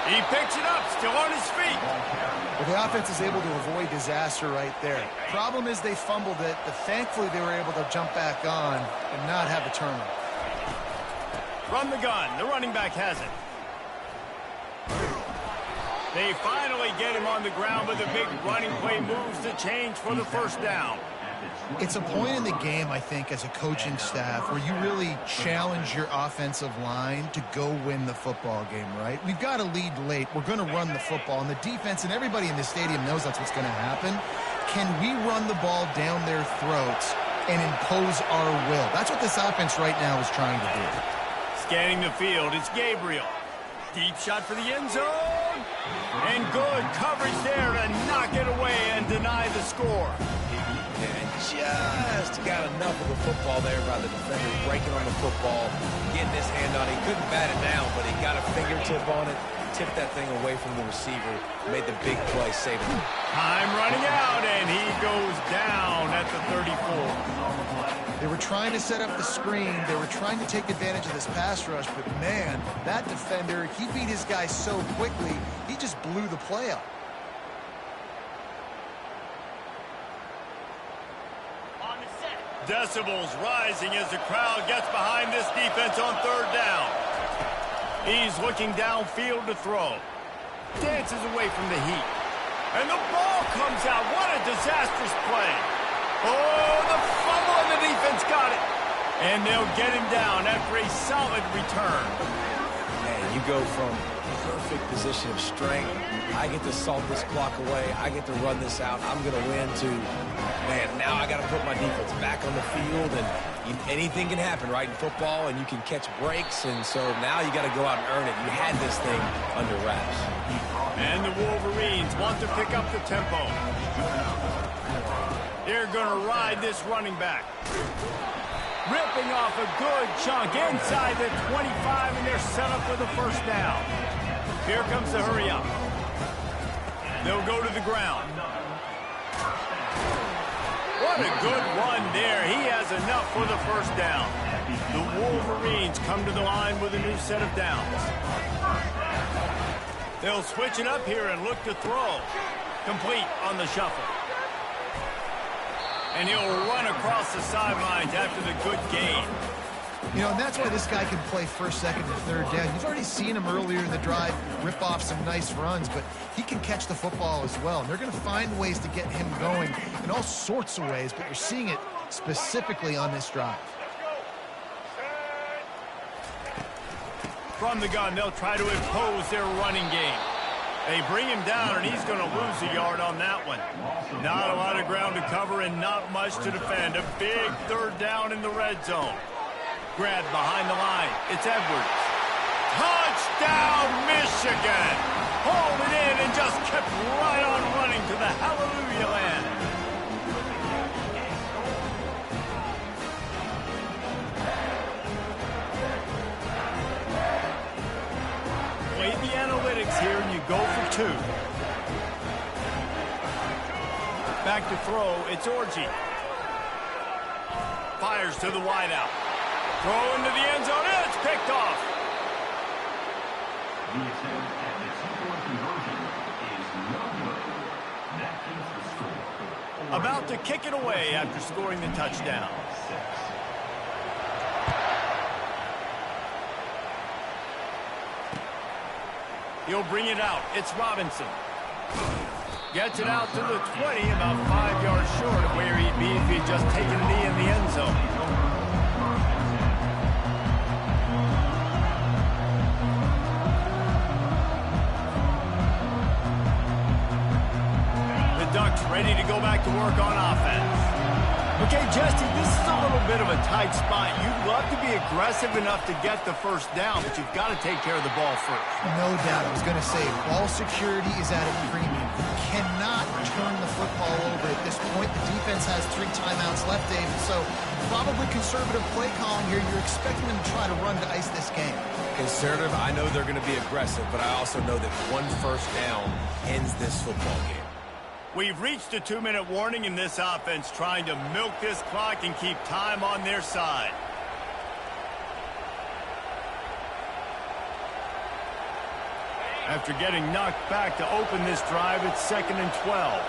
He picks it up, still on his feet. Well, the offense is able to avoid disaster right there. Problem is they fumbled it, but thankfully they were able to jump back on and not have a turnover. Run the gun. The running back has it. They finally get him on the ground, but the big running play moves the change for the 1st down. It's a point in the game, I think, as a coaching staff, where you really challenge your offensive line to go win the football game, right? We've got to lead late. We're going to run the football, and the defense and everybody in the stadium knows that's what's going to happen. Can we run the ball down their throats and impose our will? That's what this offense right now is trying to do. Scanning the field, it's Gabriel. Deep shot for the end zone. And good coverage there to knock it away and deny the score. And just got enough of the football there by the defender, breaking on the football, getting his hand on it. He couldn't bat it down, but he got a fingertip on it, tipped that thing away from the receiver, made the big play, saving it. Time running out, and he goes down at the 34. They were trying to set up the screen. They were trying to take advantage of this pass rush, but man, that defender, he beat his guy so quickly, he just blew the play up. Decibels rising as the crowd gets behind this defense on 3rd down. He's looking downfield to throw. Dances away from the heat. And the ball comes out. What a disastrous play. Oh, the fumble, and the defense got it. And they'll get him down after a solid return. And you go from perfect position of strength. I get to salt this clock away. I get to run this out. I'm going to win to, man, now I got to put my defense back on the field. And anything can happen, right, in football, and you can catch breaks. And so now you got to go out and earn it. You had this thing under wraps. And the Wolverines want to pick up the tempo. They're going to ride this running back. Ripping off a good chunk inside the 25, and they're set up for the 1st down. Here comes the hurry up. They'll go to the ground. What a good run there. He has enough for the 1st down. The Wolverines come to the line with a new set of downs. They'll switch it up here and look to throw. Complete on the shuffle. And he'll run across the sidelines after the good gain. You know, and that's why this guy can play 1st, 2nd, and 3rd down. You've already seen him earlier in the drive rip off some nice runs, but he can catch the football as well. And they're going to find ways to get him going in all sorts of ways, but you're seeing it specifically on this drive. From the gun, they'll try to impose their running game. They bring him down, and he's going to lose a yard on that one. Not a lot of ground to cover and not much to defend. A big 3rd down in the red zone. Grabbed behind the line. It's Edwards. Touchdown, Michigan! Hauled it in and just kept right on running to the hallelujah land. Play the analytics here, and you go for 2. Back to throw, it's Orji. Fires to the wideout. Throw into the end zone, and it's picked off. The attempt at the 2-point conversion is no good. That keeps the score. About to kick it away after scoring the touchdown. He'll bring it out. It's Robinson. Gets it out to the 20, about 5 yards short of where he'd be if he'd just taken a knee in the end zone. Bucs ready to go back to work on offense. Okay, Jesse, this is a little bit of a tight spot. You'd love to be aggressive enough to get the first down, but you've got to take care of the ball first. No doubt. I was going to say, ball security is at a premium. You cannot turn the football over at this point. The defense has 3 timeouts left, David, so probably conservative play calling here. You're expecting them to try to run to ice this game. Conservative, I know they're going to be aggressive, but I also know that 1 first down ends this football game. We've reached a 2-minute warning in this offense, trying to milk this clock and keep time on their side. After getting knocked back to open this drive, it's 2nd and 12.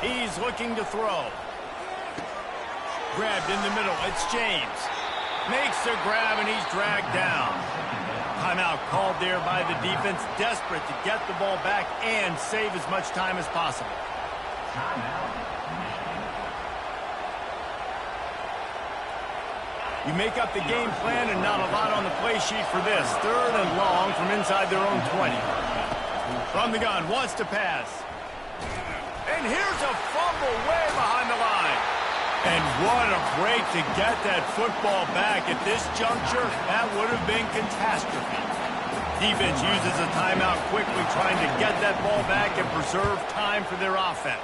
He's looking to throw. Grabbed in the middle, it's James. Makes the grab and he's dragged down. Timeout called there by the defense, desperate to get the ball back and save as much time as possible. You make up the game plan and not a lot on the play sheet for this. 3rd and long from inside their own 20. From the gun, wants to pass. And here's a fumble way behind the line. And what a break to get that football back at this juncture. That would have been catastrophe. Defense uses a timeout quickly, trying to get that ball back and preserve time for their offense.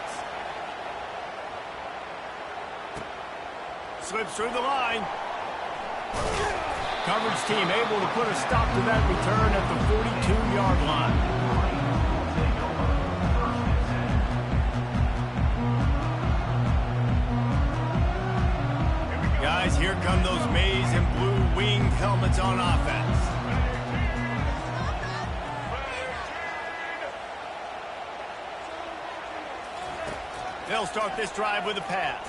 Slips through the line. Coverage team able to put a stop to that return at the 42-yard line. Guys, here come those maize and blue winged helmets on offense. They'll start this drive with a pass.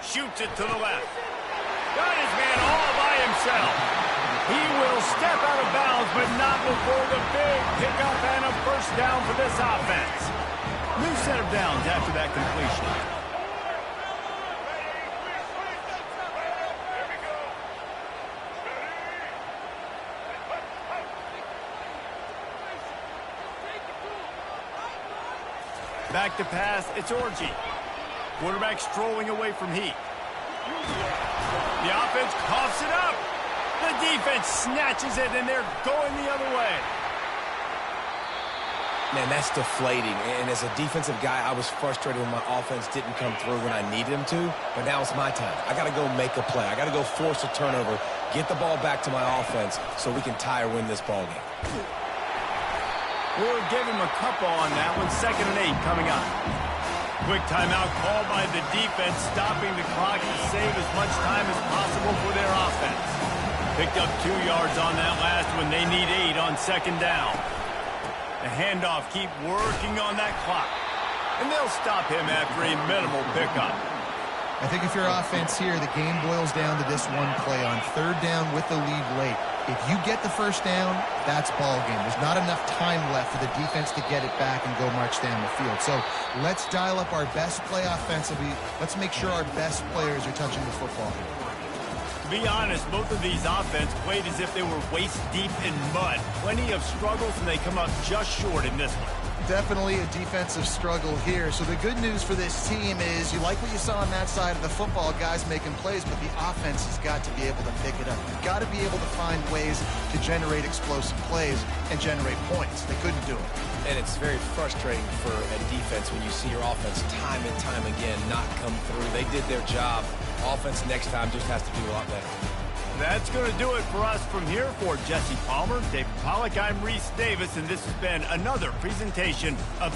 Shoots it to the left. Got his man all by himself. He will step out of bounds, but not before the big pickup and a first down for this offense. New set of downs after that completion. Back to pass, it's Orgy. Quarterback strolling away from Heat. The offense coughs it up. The defense snatches it, and they're going the other way. Man, that's deflating. And as a defensive guy, I was frustrated when my offense didn't come through when I needed them to. But now it's my time. I got to go make a play. I got to go force a turnover, get the ball back to my offense so we can tie or win this ball game. We'll give him a couple on that one. 2nd and 8 coming up. Quick timeout called by the defense, stopping the clock to save as much time as possible for their offense. Picked up 2 yards on that last one. They need 8 on 2nd down. The handoff, keep working on that clock. And they'll stop him after a minimal pickup. I think if you're offense here, the game boils down to this one play on 3rd down with the lead late. If you get the first down, that's ball game. There's not enough time left for the defense to get it back and go march down the field. So let's dial up our best play offensively. Let's make sure our best players are touching the football. To be honest, both of these offense played as if they were waist deep in mud. Plenty of struggles, and they come up just short in this one. Definitely a defensive struggle here. So the good news for this team is you like what you saw on that side of the football, guys making plays, but the offense has got to be able to pick it up. You've got to be able to find ways to generate explosive plays and generate points. They couldn't do it. And it's very frustrating for a defense when you see your offense time and time again not come through. They did their job. Offense next time just has to do a lot better. That's going to do it for us from here. For Jesse Palmer, David Pollack, I'm Reese Davis, and this has been another presentation of